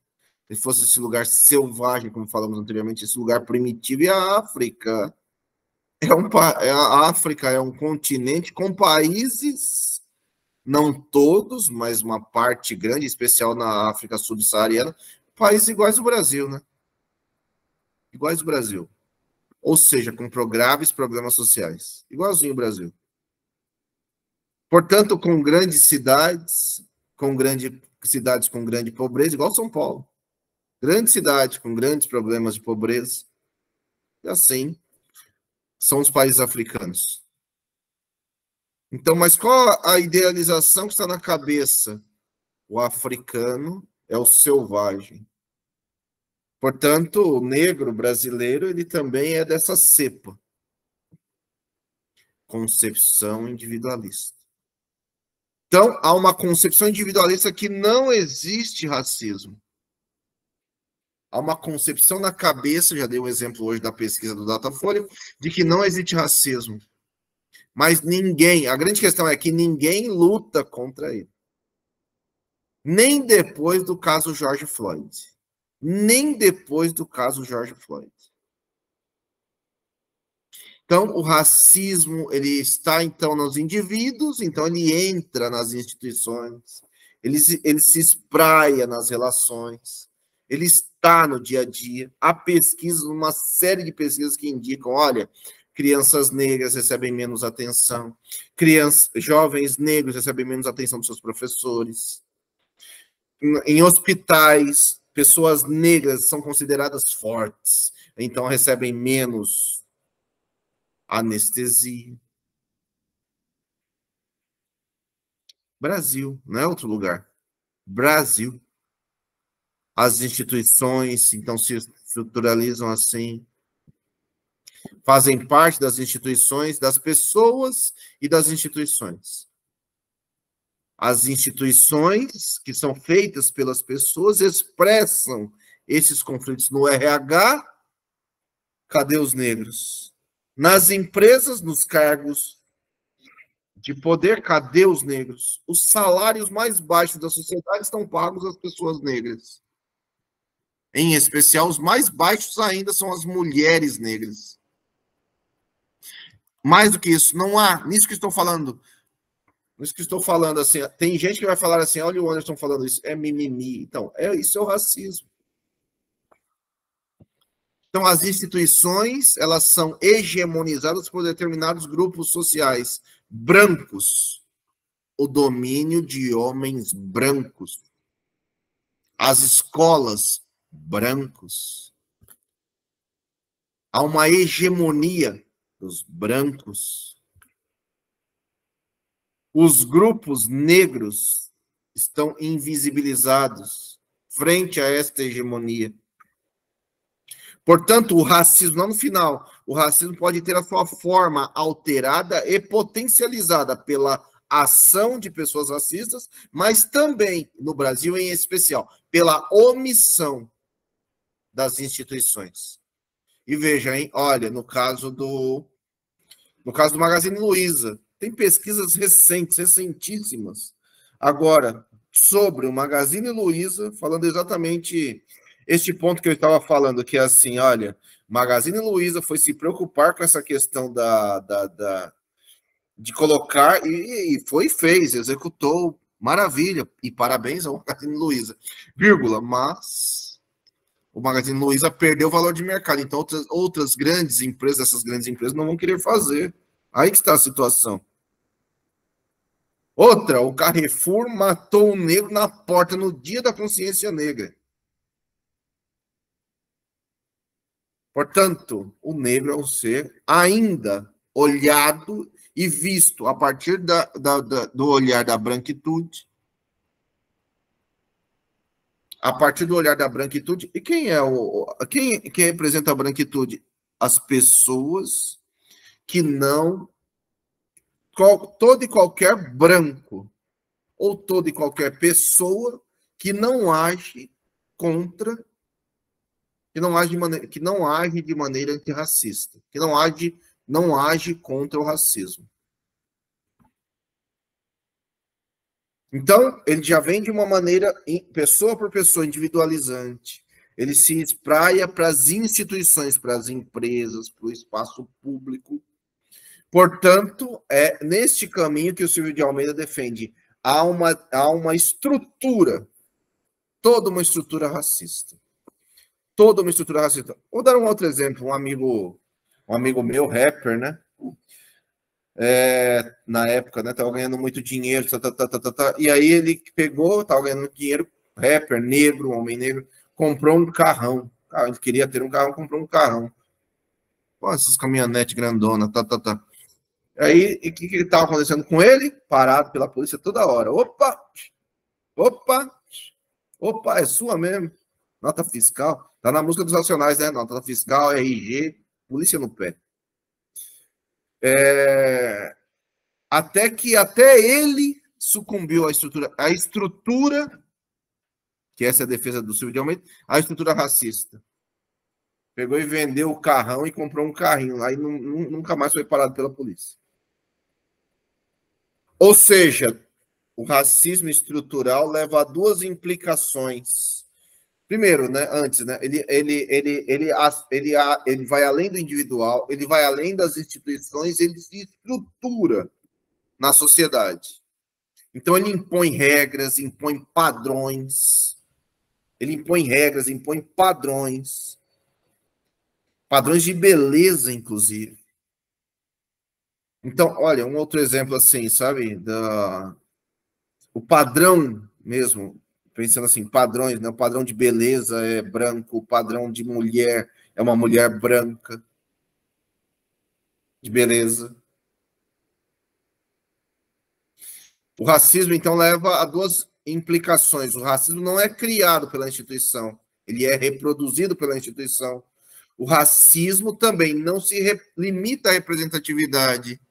se fosse esse lugar selvagem, como falamos anteriormente, esse lugar primitivo. E a África a África é um continente com países, não todos, mas uma parte grande, especial na África subsaariana, países iguais ao Brasil, né? Iguais ao Brasil. Ou seja, com graves problemas sociais. Igualzinho o Brasil. Portanto, com grandes cidades, cidades com grande pobreza, igual São Paulo. Grande cidade com grandes problemas de pobreza. E assim são os países africanos. Então, mas qual a idealização que está na cabeça? O africano é o selvagem. Portanto, o negro brasileiro, ele também é dessa cepa. Concepção individualista. Então, há uma concepção individualista que não existe racismo. Há uma concepção na cabeça, já dei um exemplo hoje da pesquisa do Datafolha, de que não existe racismo. Mas ninguém, a grande questão é que ninguém luta contra ele. Nem depois do caso George Floyd. Nem depois do caso George Floyd. Então, o racismo, ele está, então, nos indivíduos, então ele entra nas instituições, ele se espraia nas relações, ele está no dia a dia. Há pesquisas, uma série de pesquisas que indicam, olha, crianças negras recebem menos atenção, jovens negros recebem menos atenção dos seus professores. Em hospitais, pessoas negras são consideradas fortes, então recebem menos anestesia. Brasil, não é outro lugar. Brasil. As instituições, então, se estruturalizam assim. Fazem parte das instituições, das pessoas e das instituições. As instituições, que são feitas pelas pessoas, expressam esses conflitos no RH. Cadê os negros? Nas empresas, nos cargos de poder, cadê os negros? Os salários mais baixos da sociedade estão pagos às pessoas negras. Em especial, os mais baixos ainda são as mulheres negras. Mais do que isso, não há, nisso que estou falando, assim, tem gente que vai falar assim, olha o Anderson falando isso, é mimimi. Então, isso é o racismo. Então, as instituições, elas são hegemonizadas por determinados grupos sociais brancos. O domínio de homens brancos. As escolas, brancos. Há uma hegemonia dos brancos. Os grupos negros estão invisibilizados frente a esta hegemonia. Portanto, o racismo, não no final, o racismo pode ter a sua forma alterada e potencializada pela ação de pessoas racistas, mas também, no Brasil em especial, pela omissão das instituições. E veja, hein, olha, no caso do Magazine Luiza, tem pesquisas recentíssimas, agora, sobre o Magazine Luiza, falando exatamente este ponto que eu estava falando, que é assim, olha, Magazine Luiza foi se preocupar com essa questão de colocar, e fez, executou, maravilha, e parabéns ao Magazine Luiza, vírgula, mas o Magazine Luiza perdeu o valor de mercado, então outras grandes empresas, essas grandes empresas não vão querer fazer. Aí que está a situação. Outra, o Carrefour matou um negro na porta no dia da consciência negra. Portanto, o negro é um ser ainda olhado e visto a partir do olhar da branquitude. A partir do olhar da branquitude. E quem é quem representa a branquitude? As pessoas que não. Todo e qualquer branco ou toda e qualquer pessoa que não age contra, que não age de maneira antirracista, que não age contra o racismo. Então, ele já vem de uma maneira, pessoa por pessoa, individualizante. Ele se espraia para as instituições, para as empresas, para o espaço público. Portanto, é neste caminho que o Silvio de Almeida defende. Há uma estrutura, toda uma estrutura racista. Toda uma estrutura racista. Vou dar um outro exemplo. Um amigo meu, rapper, né? Na época, né? Tava ganhando muito dinheiro, e aí ele pegou, tava ganhando dinheiro, rapper, negro, homem negro, comprou um carrão. Ele queria ter um carro, comprou um carrão. Pô, essas caminhonetes grandonas, Aí, o que estava acontecendo com ele? Parado pela polícia toda hora. Opa, é sua mesmo. Nota fiscal. Tá na música dos Racionais, né? Nota fiscal, RG, polícia no pé. Até ele sucumbiu à estrutura, que essa é a defesa do Silvio de Almeida, a estrutura racista. Pegou e vendeu o carrão e comprou um carrinho. Aí nunca mais foi parado pela polícia. Ou seja, o racismo estrutural leva a duas implicações. Primeiro, né, antes, né, ele vai além do individual, ele vai além das instituições, ele se estrutura na sociedade. Então, ele impõe regras, impõe padrões. Ele impõe regras, impõe padrões. Padrões de beleza, inclusive. Então, olha, um outro exemplo assim, sabe? O padrão mesmo, pensando assim, padrões, né? O padrão de beleza é branco, o padrão de mulher é uma mulher branca, de beleza. O racismo, então, leva a duas implicações. O racismo não é criado pela instituição, ele é reproduzido pela instituição. O racismo também não se limita à representatividade.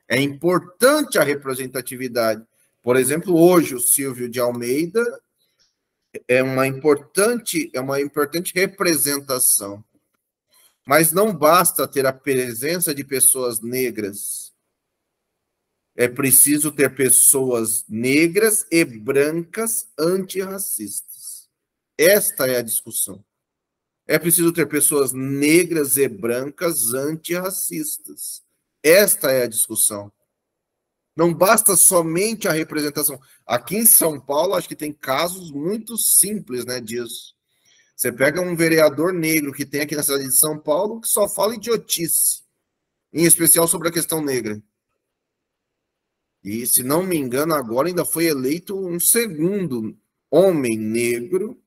É importante a representatividade. Por exemplo, hoje o Silvio de Almeida é uma importante representação. Mas não basta ter a presença de pessoas negras. É preciso ter pessoas negras e brancas antirracistas. Esta é a discussão. É preciso ter pessoas negras e brancas antirracistas. Esta é a discussão. Não basta somente a representação. Aqui em São Paulo, acho que tem casos muito simples, né, disso. Você pega um vereador negro que tem aqui na cidade de São Paulo que só fala idiotice, em especial sobre a questão negra. E, se não me engano, agora ainda foi eleito um segundo homem negro,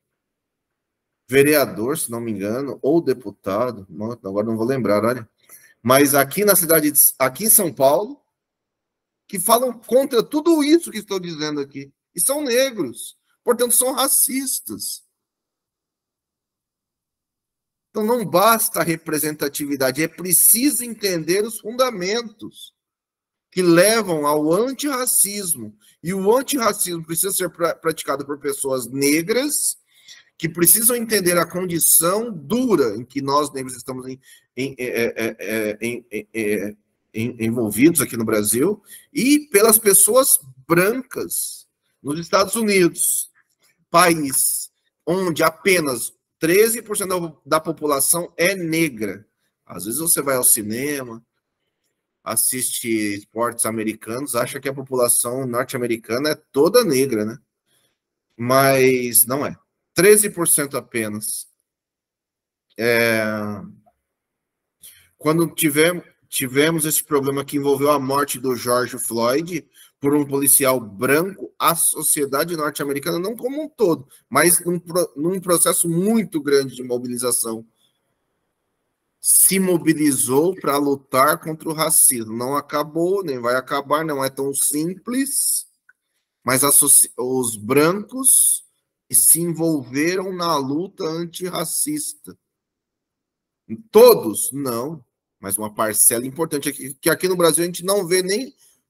vereador, se não me engano, ou deputado, agora não vou lembrar, olha. Mas aqui na cidade, aqui em São Paulo, que falam contra tudo isso que estou dizendo aqui. E são negros, portanto, são racistas. Então, não basta a representatividade, é preciso entender os fundamentos que levam ao antirracismo. E o antirracismo precisa ser praticado por pessoas negras que precisam entender a condição dura em que nós negros estamos envolvidos aqui no Brasil, e pelas pessoas brancas nos Estados Unidos, país onde apenas 13% da população é negra. Às vezes você vai ao cinema, assiste esportes americanos, acha que a população norte-americana é toda negra, né? Mas não é. 13% apenas. Quando tivemos esse problema que envolveu a morte do George Floyd por um policial branco, a sociedade norte-americana, não como um todo, mas num processo muito grande de mobilização, se mobilizou para lutar contra o racismo. Não acabou, nem vai acabar, não é tão simples, mas os brancos se envolveram na luta antirracista. Todos? Não, mas uma parcela importante aqui, que aqui no Brasil a gente não vê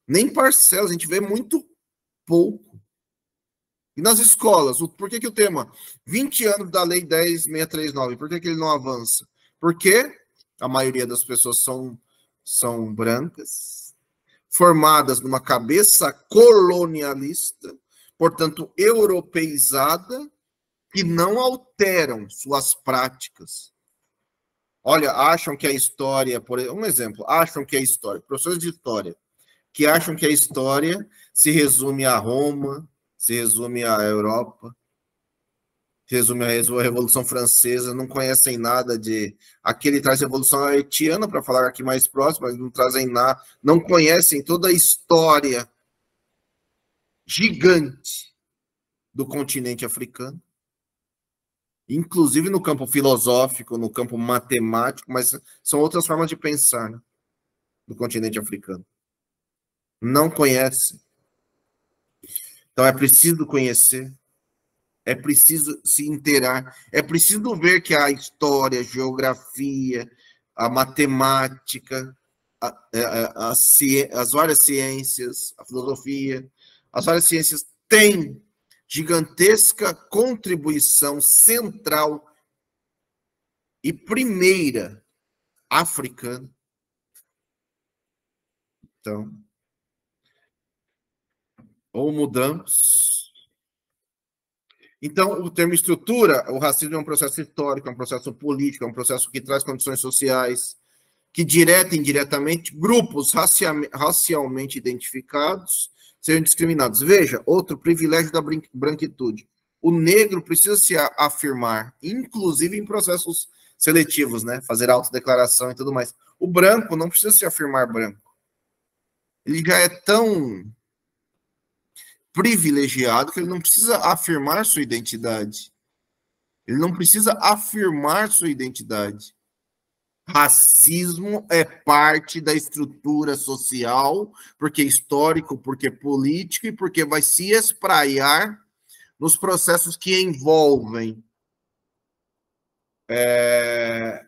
nem parcelas, a gente vê muito pouco. E nas escolas, por que o tema 20 anos da Lei 10.639, por que ele não avança? Porque a maioria das pessoas são brancas, formadas numa cabeça colonialista, portanto, europeizada, que não alteram suas práticas. Olha, acham que a história, por um exemplo, acham que a história, professores de história, que acham que a história se resume a Roma, se resume à Europa, se resume à Revolução Francesa, não conhecem nada de... Aqui ele traz a Revolução Haitiana, para falar aqui mais próximo, mas não trazem nada, não conhecem toda a história gigante do continente africano, inclusive no campo filosófico, no campo matemático, mas são outras formas de pensar, né, do continente africano. Não conhecem. Então é preciso conhecer, é preciso se inteirar, é preciso ver que a história, a geografia, a matemática, as várias ciências, a filosofia, as várias ciências têm gigantesca contribuição central e primeira africana. Então, ou mudamos. Então, o termo estrutura, o racismo é um processo histórico, é um processo político, é um processo que traz condições sociais, que direta e indiretamente, grupos racialmente identificados sejam discriminados. Veja, outro privilégio da branquitude. O negro precisa se afirmar, inclusive em processos seletivos, né? Fazer autodeclaração e tudo mais. O branco não precisa se afirmar branco. Ele já é tão privilegiado que ele não precisa afirmar sua identidade. Ele não precisa afirmar sua identidade. Racismo é parte da estrutura social, porque é histórico, porque é político e porque vai se espraiar nos processos que envolvem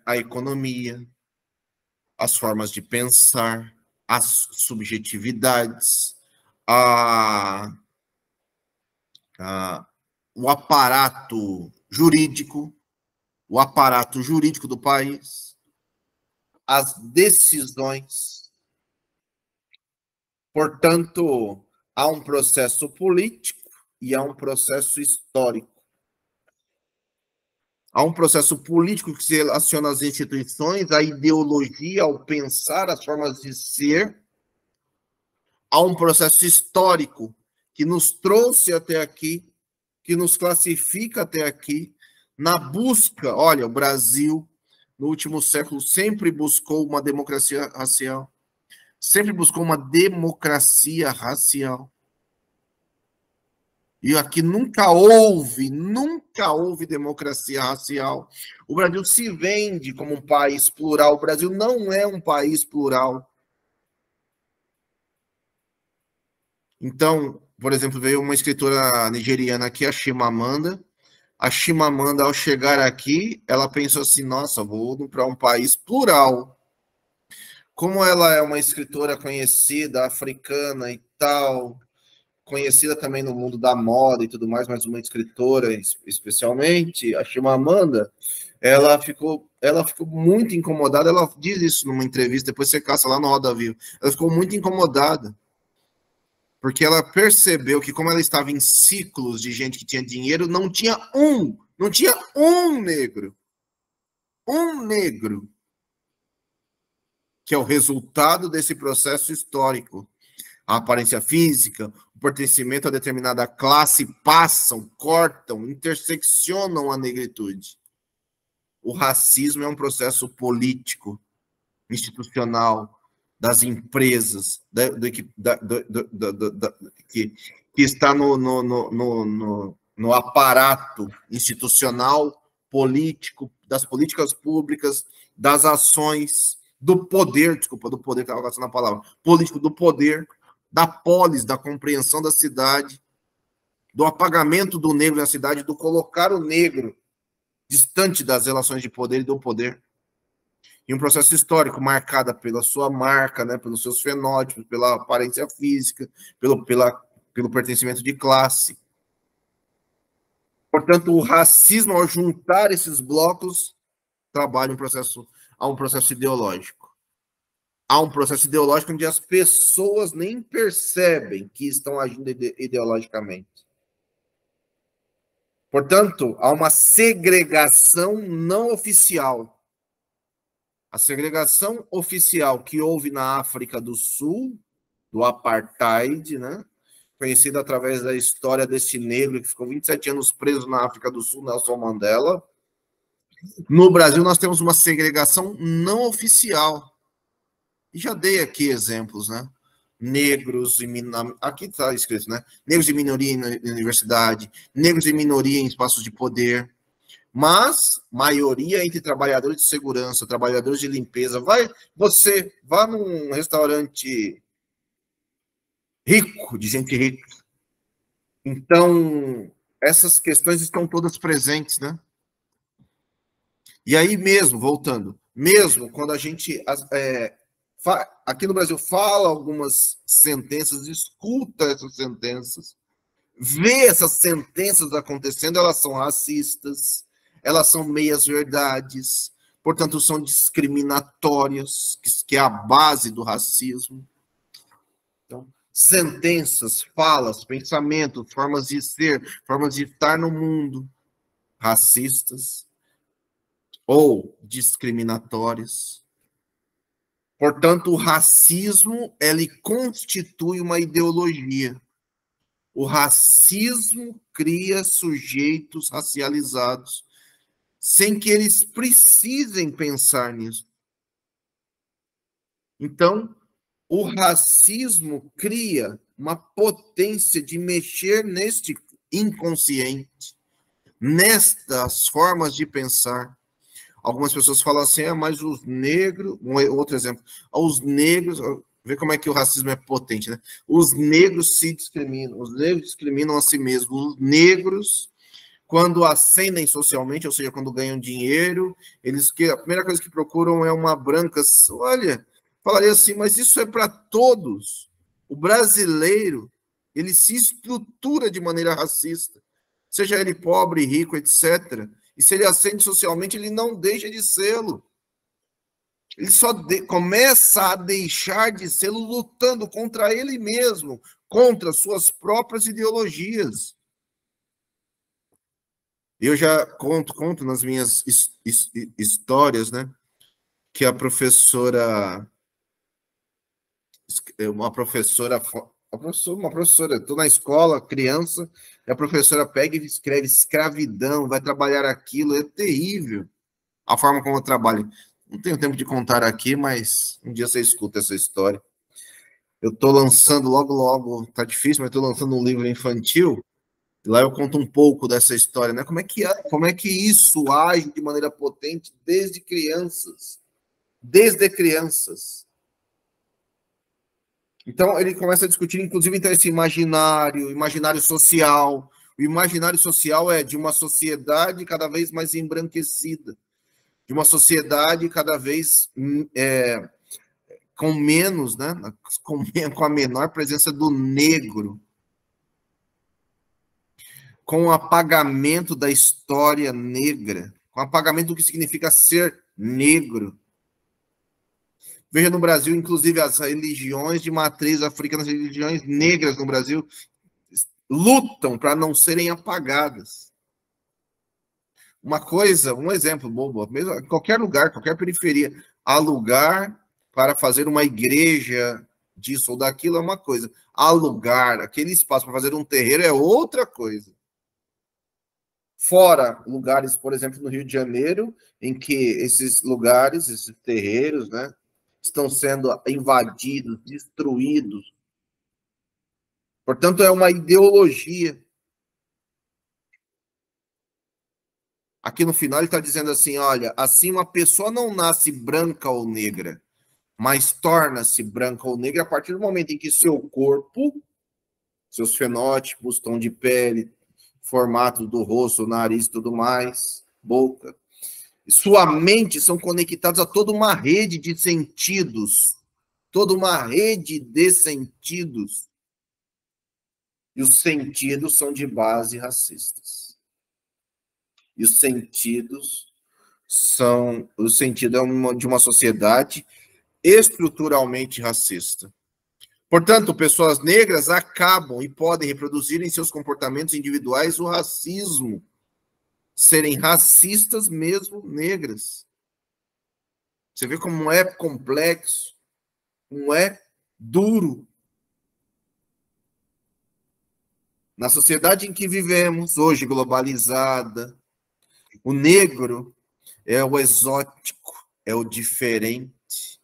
a economia, as formas de pensar, as subjetividades, o aparato jurídico do país, as decisões. Portanto, há um processo político e há um processo histórico. Há um processo político que se relaciona às instituições, à ideologia, ao pensar, às formas de ser. Há um processo histórico que nos trouxe até aqui, que nos classifica até aqui, na busca. Olha, o Brasil, no último século, sempre buscou uma democracia racial. Sempre buscou uma democracia racial. E aqui nunca houve democracia racial. O Brasil se vende como um país plural. O Brasil não é um país plural. Então, por exemplo, veio uma escritora nigeriana aqui, a Chimamanda. A Chimamanda, ao chegar aqui, ela pensou assim, nossa, vou para um país plural. Como ela é uma escritora conhecida, africana e tal, conhecida também no mundo da moda e tudo mais, mas uma escritora especialmente, a Chimamanda, ela ficou muito incomodada, ela diz isso numa entrevista, depois você caça lá no Roda Viva, ela ficou muito incomodada, porque ela percebeu que como ela estava em ciclos de gente que tinha dinheiro, não tinha um negro, que é o resultado desse processo histórico. A aparência física, o pertencimento a determinada classe passam, cortam, interseccionam a negritude. O racismo é um processo político, institucional, das empresas, que está no aparato institucional, político, das políticas públicas, das ações, do poder, estava gastando a palavra, político, do poder, da polis, da compreensão da cidade, do apagamento do negro na cidade, do colocar o negro distante das relações de poder e do poder. E um processo histórico marcado pela sua marca, né, pelos seus fenótipos, pela aparência física, pelo pertencimento de classe. Portanto, o racismo, ao juntar esses blocos, trabalha há um processo ideológico. Há um processo ideológico onde as pessoas nem percebem que estão agindo ideologicamente. Portanto, há uma segregação não oficial. A segregação oficial que houve na África do Sul, do apartheid, né? Conhecida através da história desse negro que ficou 27 anos preso na África do Sul, Nelson Mandela. No Brasil, nós temos uma segregação não oficial. E já dei aqui exemplos, né? Negros e aqui está escrito, né? Negros e minoria na universidade, negros e minoria em espaços de poder, mas maioria entre trabalhadores de segurança, trabalhadores de limpeza. Você vá num restaurante rico, de gente rica. Então, essas questões estão todas presentes, né? E aí mesmo, voltando, mesmo quando a gente aqui no Brasil fala algumas sentenças, escuta essas sentenças, vê essas sentenças acontecendo, elas são racistas, elas são meias-verdades, portanto, são discriminatórias, que é a base do racismo. Então, sentenças, falas, pensamentos, formas de ser, formas de estar no mundo, racistas ou discriminatórias. Portanto, o racismo, ele constitui uma ideologia. O racismo cria sujeitos racializados, sem que eles precisem pensar nisso. Então, o racismo cria uma potência de mexer neste inconsciente, nestas formas de pensar. Algumas pessoas falam assim, mas os negros... Outro exemplo. Os negros... Vê como é que o racismo é potente, né? Os negros se discriminam. Os negros discriminam a si mesmos. Os negros, quando ascendem socialmente, ou seja, quando ganham dinheiro, a primeira coisa que procuram é uma branca... Olha, falaria assim, mas isso é para todos. O brasileiro, ele se estrutura de maneira racista. Seja ele pobre, rico, etc., e se ele ascende socialmente, ele não deixa de sê-lo. Ele só começa a deixar de sê-lo lutando contra ele mesmo, contra suas próprias ideologias. Eu já conto nas minhas histórias, né, que a professora, uma professora, estou na escola, criança, e a professora pega e escreve escravidão, vai trabalhar aquilo, é terrível a forma como eu trabalho. Não tenho tempo de contar aqui, mas um dia você escuta essa história. Eu estou lançando logo, tá difícil, mas estou lançando um livro infantil, e lá eu conto um pouco dessa história, né? Como é que isso age de maneira potente desde crianças. Desde crianças. Então, ele começa a discutir, inclusive, então, esse imaginário social. O imaginário social é de uma sociedade cada vez mais embranquecida, de uma sociedade cada vez com menos, né, com a menor presença do negro, com o apagamento da história negra, com o apagamento do que significa ser negro. Veja no Brasil, inclusive, as religiões de matriz africana, as religiões negras no Brasil, lutam para não serem apagadas. Um exemplo bobo, mesmo em qualquer lugar, qualquer periferia, há lugar para fazer uma igreja disso ou daquilo é uma coisa. Alugar aquele espaço para fazer um terreiro é outra coisa. Fora lugares, por exemplo, no Rio de Janeiro, em que esses lugares, esses terreiros, né, estão sendo invadidos, destruídos. Portanto, é uma ideologia. Aqui no final ele está dizendo assim, olha, assim uma pessoa não nasce branca ou negra, mas torna-se branca ou negra a partir do momento em que seu corpo, seus fenótipos, tom de pele, formato do rosto, nariz e tudo mais, boca, sua mente são conectados a toda uma rede de sentidos, toda uma rede de sentidos. E os sentidos são de base racistas. E os sentidos são... O sentido é de uma sociedade estruturalmente racista. Portanto, pessoas negras acabam e podem reproduzir em seus comportamentos individuais o racismo, serem racistas mesmo negras. Você vê como é complexo, como é duro. Na sociedade em que vivemos, hoje globalizada, o negro é o exótico, é o diferente.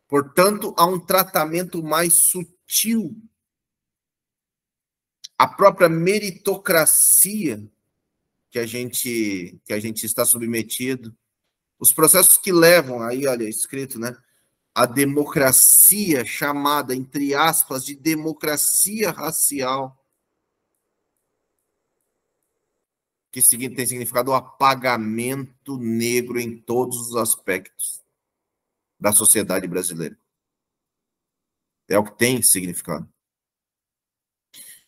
Portanto, há um tratamento mais sutil. A própria meritocracia que a gente está submetido, os processos que levam, aí, olha, escrito, né? A democracia, chamada, entre aspas, de democracia racial, que tem significado o apagamento negro em todos os aspectos da sociedade brasileira. É o que tem significado.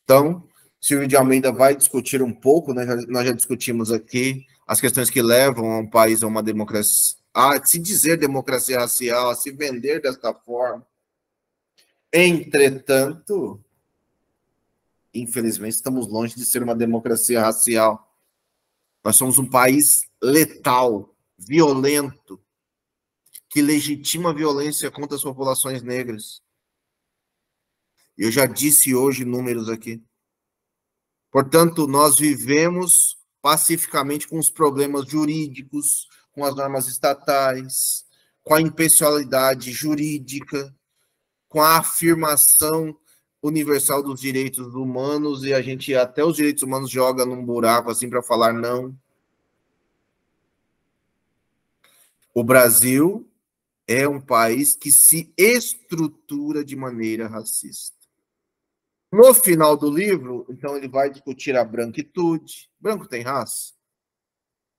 Então, Silvio de Almeida vai discutir um pouco, né? Nós já discutimos aqui as questões que levam a um país a uma democracia, a se dizer democracia racial, a se vender desta forma. Entretanto, infelizmente, estamos longe de ser uma democracia racial. Nós somos um país letal, violento, que legitima a violência contra as populações negras. Eu já disse hoje números aqui. Portanto, nós vivemos pacificamente com os problemas jurídicos, com as normas estatais, com a impessoalidade jurídica, com a afirmação universal dos direitos humanos, e a gente até os direitos humanos joga num buraco assim para falar não. O Brasil é um país que se estrutura de maneira racista. No final do livro, então, ele vai discutir a branquitude. Branco tem raça?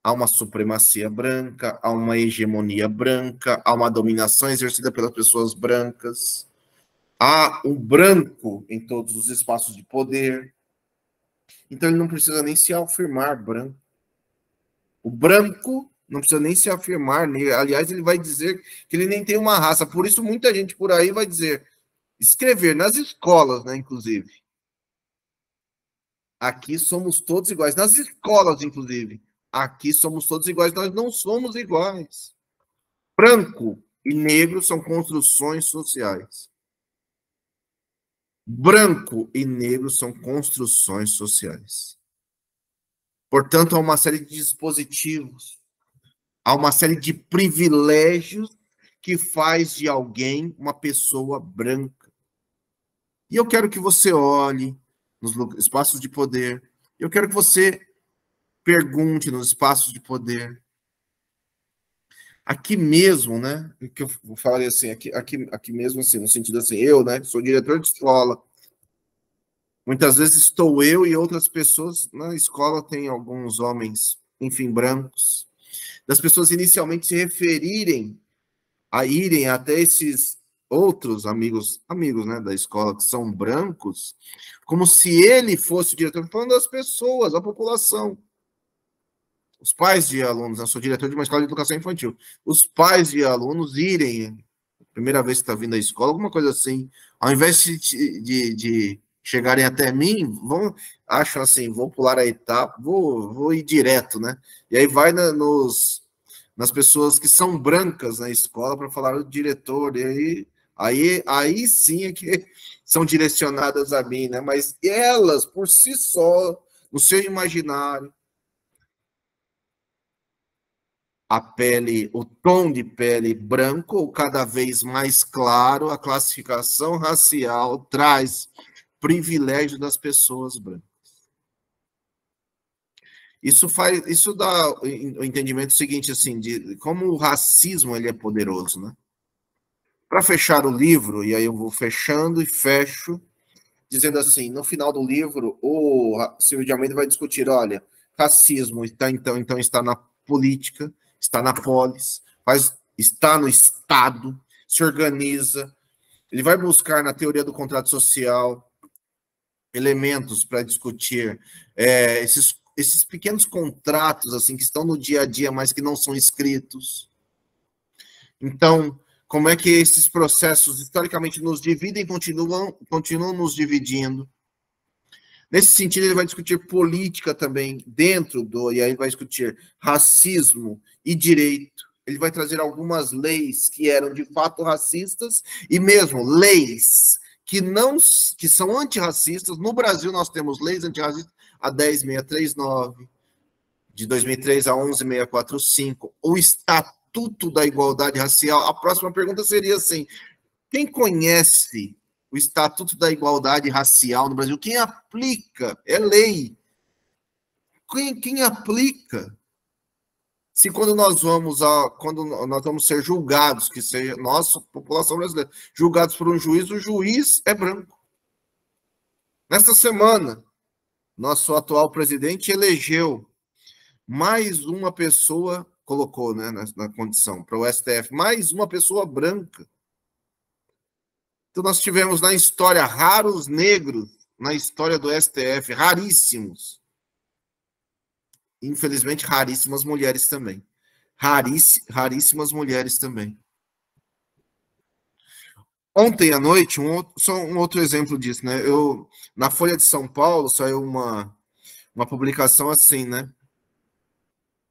Há uma supremacia branca, há uma hegemonia branca, há uma dominação exercida pelas pessoas brancas, há um branco em todos os espaços de poder. Então, ele não precisa nem se afirmar branco. O branco não precisa nem se afirmar. Aliás, ele vai dizer que ele nem tem uma raça. Por isso, muita gente por aí vai dizer, escrever nas escolas, né, inclusive. Aqui somos todos iguais. Nas escolas, inclusive. Aqui somos todos iguais. Nós não somos iguais. Branco e negro são construções sociais. Branco e negro são construções sociais. Portanto, há uma série de dispositivos, há uma série de privilégios que faz de alguém uma pessoa branca. E eu quero que você olhe nos espaços de poder, eu quero que você pergunte nos espaços de poder. Aqui mesmo, né, que eu falaria assim, aqui mesmo, assim, no sentido assim, eu, né, sou diretor de escola, muitas vezes estou eu e outras pessoas, na escola tem alguns homens, enfim, brancos, das pessoas inicialmente se referirem a irem até esses outros amigos, né, da escola que são brancos, como se ele fosse o diretor, falando das pessoas, da população. Os pais de alunos, eu sou diretor de uma escola de educação infantil, os pais de alunos irem, primeira vez que está vindo à escola, alguma coisa assim, ao invés de chegarem até mim, acham assim, vou pular a etapa, vou ir direto, né? E aí vai nas pessoas que são brancas na escola para falar do diretor, e aí sim é que são direcionadas a mim, né? Mas elas, por si só, no seu imaginário, a pele, o tom de pele branco, ou cada vez mais claro, a classificação racial traz privilégio das pessoas brancas. Isso dá o entendimento seguinte, assim, de como o racismo ele é poderoso, né? Para fechar o livro, e aí eu vou fechando e fecho, dizendo assim, no final do livro, o Silvio de Almeida vai discutir, olha, racismo então está na política, está na polis, está no Estado, se organiza, ele vai buscar na teoria do contrato social, elementos para discutir esses pequenos contratos assim que estão no dia a dia, mas que não são escritos. Então, como é que esses processos historicamente nos dividem, continuam nos dividindo. Nesse sentido, ele vai discutir política também dentro e aí ele vai discutir racismo e direito. Ele vai trazer algumas leis que eram de fato racistas e mesmo leis que são antirracistas. No Brasil, nós temos leis antirracistas a 10.639, de 2003 a 11.645, o Estatuto da Igualdade Racial. A próxima pergunta seria assim: quem conhece o Estatuto da Igualdade Racial no Brasil? Quem aplica? É lei. Quem aplica? Se quando nós vamos ser julgados, que seja nossa população brasileira, julgados por um juiz, o juiz é branco. Nesta semana, nosso atual presidente elegeu mais uma pessoa, colocou, né, na condição, para o STF, mais uma pessoa branca. Então, nós tivemos na história raros negros, na história do STF, raríssimos. Infelizmente, raríssimas mulheres também. Raríssimas mulheres também. Ontem à noite, só um outro exemplo disso, né? Na Folha de São Paulo saiu uma publicação assim, né?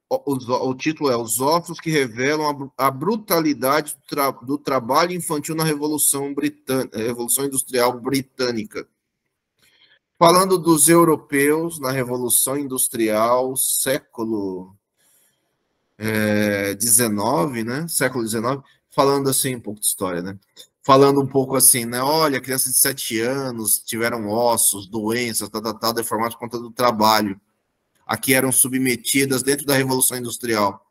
O título é Os Ossos que Revelam a Brutalidade do Trabalho Infantil na Revolução Industrial Britânica. Falando dos europeus na Revolução Industrial, século XIX, né? Século XIX, falando assim um pouco de história, né? Falando um pouco assim, né? Olha, crianças de 7 anos tiveram ossos, doenças, deformadas por conta do trabalho. Aqui eram submetidas dentro da Revolução Industrial.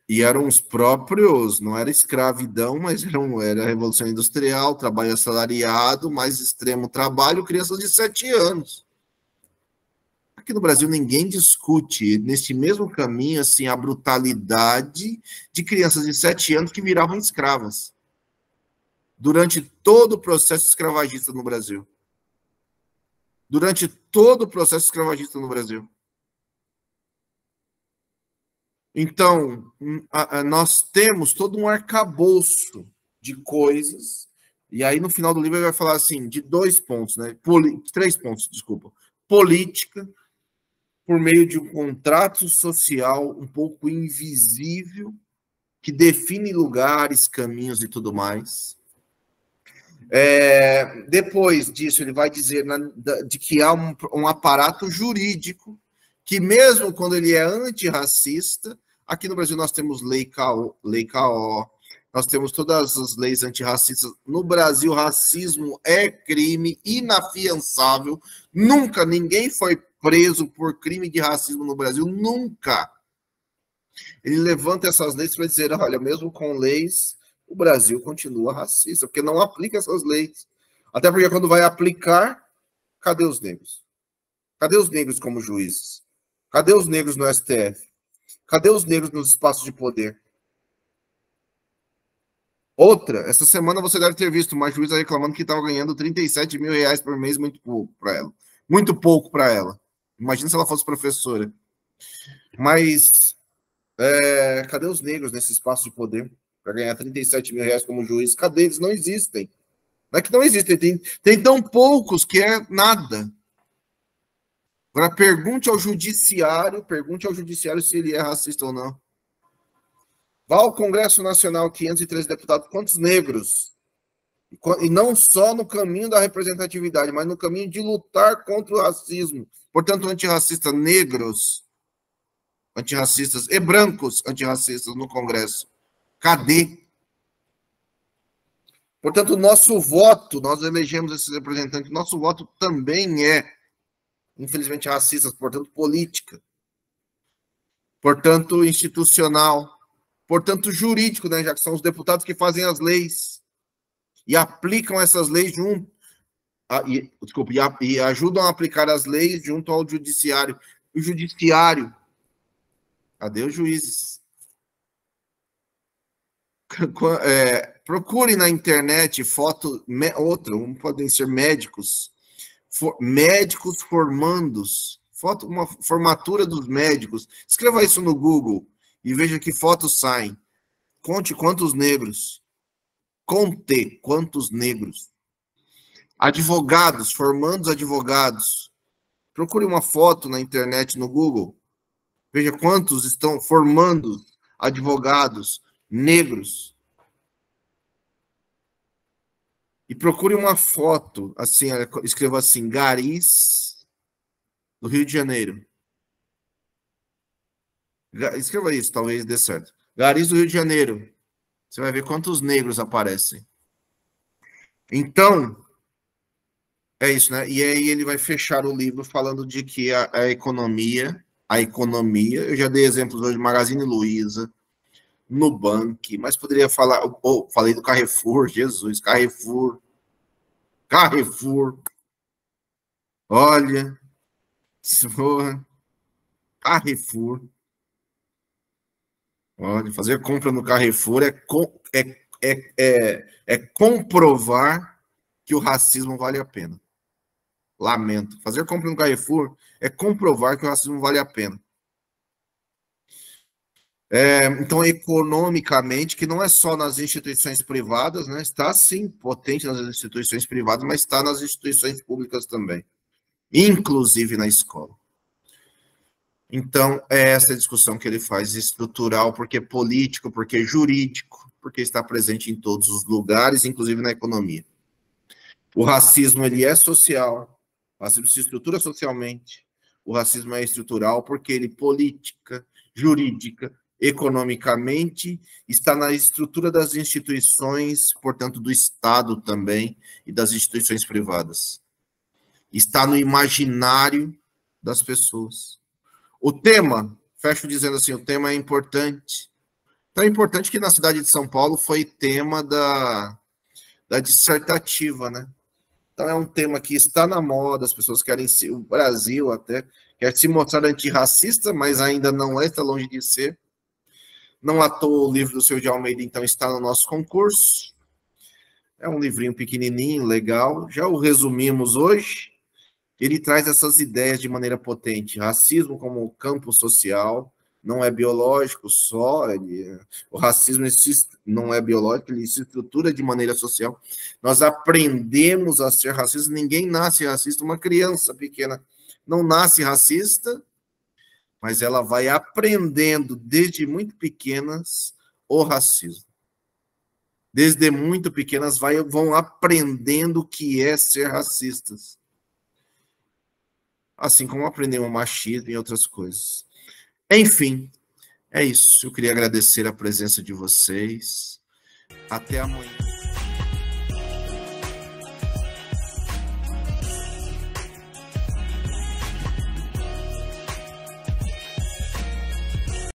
E eram os próprios, não era escravidão, mas era a Revolução Industrial, trabalho assalariado, mais extremo trabalho, crianças de 7 anos. Aqui no Brasil ninguém discute, nesse mesmo caminho, assim, a brutalidade de crianças de 7 anos que viravam escravas. Durante todo o processo escravagista no Brasil. Durante todo o processo escravagista no Brasil. Então, nós temos todo um arcabouço de coisas, e aí no final do livro ele vai falar assim, de 2 pontos, né? 3 pontos, desculpa. Política, por meio de um contrato social um pouco invisível, que define lugares, caminhos e tudo mais. Depois disso, ele vai dizer de que há um aparato jurídico que mesmo quando ele é antirracista, aqui no Brasil nós temos lei KO, nós temos todas as leis antirracistas. No Brasil, racismo é crime inafiançável. Nunca ninguém foi preso por crime de racismo no Brasil, nunca. Ele levanta essas leis para dizer, olha, mesmo com leis, o Brasil continua racista, porque não aplica essas leis. Até porque quando vai aplicar, cadê os negros? Cadê os negros como juízes? Cadê os negros no STF? Cadê os negros nos espaços de poder? Outra, essa semana você deve ter visto uma juíza reclamando que estava ganhando 37 mil reais por mês, muito pouco para ela. Muito pouco para ela. Imagina se ela fosse professora. Mas cadê os negros nesse espaço de poder para ganhar 37 mil reais como juiz? Cadê? Eles não existem. Não é que não existem, tem tão poucos que é nada. Agora, pergunte ao judiciário se ele é racista ou não. Vá ao Congresso Nacional, 513 deputados, quantos negros? E não só no caminho da representatividade, mas no caminho de lutar contra o racismo. Portanto, antirracistas negros, antirracistas e brancos antirracistas no Congresso. Cadê? Portanto, o nosso voto, nós elegemos esses representantes, nosso voto também é, infelizmente, racista, portanto, política, portanto, institucional, portanto, jurídico, né, já que são os deputados que fazem as leis e aplicam essas leis e ajudam a aplicar as leis junto ao judiciário. O judiciário, cadê os juízes? Procure na internet foto, podem ser médicos, médicos formandos, uma formatura dos médicos. Escreva isso no Google e veja que fotos saem. Conte quantos negros. Conte quantos negros. Advogados, formandos advogados. Procure uma foto na internet, no Google. Veja quantos estão formando advogados negros. E procure uma foto, assim, escreva assim, Garis, do Rio de Janeiro. Escreva isso, talvez dê certo. Garis do Rio de Janeiro. Você vai ver quantos negros aparecem. Então, é isso, né? E aí ele vai fechar o livro falando de que a economia, eu já dei exemplos hoje, Magazine Luiza, Nubank, mas poderia falar, falei do Carrefour, Jesus, Carrefour, olha, Carrefour, olha, fazer compra no Carrefour é comprovar que o racismo vale a pena. Lamento. Fazer compra no Carrefour é comprovar que o racismo vale a pena. Então, economicamente, que não é só nas instituições privadas, né? Está, sim, potente nas instituições privadas, mas está nas instituições públicas também, inclusive na escola. Então, é essa discussão que ele faz, estrutural, porque político, porque jurídico, porque está presente em todos os lugares, inclusive na economia. O racismo, ele é social, o racismo se estrutura socialmente, o racismo é estrutural porque ele política, jurídica, economicamente, está na estrutura das instituições, portanto, do Estado também, e das instituições privadas. Está no imaginário das pessoas. O tema, fecho dizendo assim, o tema é importante. Tão importante que na cidade de São Paulo foi tema da dissertativa, né? Então é um tema que está na moda, as pessoas querem o Brasil até quer se mostrar antirracista, mas ainda não é, está longe de ser. Não à toa o livro do Seu de Almeida, então, está no nosso concurso. É um livrinho pequenininho, legal. Já o resumimos hoje. Ele traz essas ideias de maneira potente. Racismo como campo social, não é biológico só. O racismo não é biológico, ele se estrutura de maneira social. Nós aprendemos a ser racistas. Ninguém nasce racista. Uma criança pequena não nasce racista, mas ela vai aprendendo desde muito pequenas o racismo. Desde muito pequenas vão aprendendo o que é ser racistas. Assim como aprendemos machismo e outras coisas. Enfim, é isso. Eu queria agradecer a presença de vocês. Até amanhã.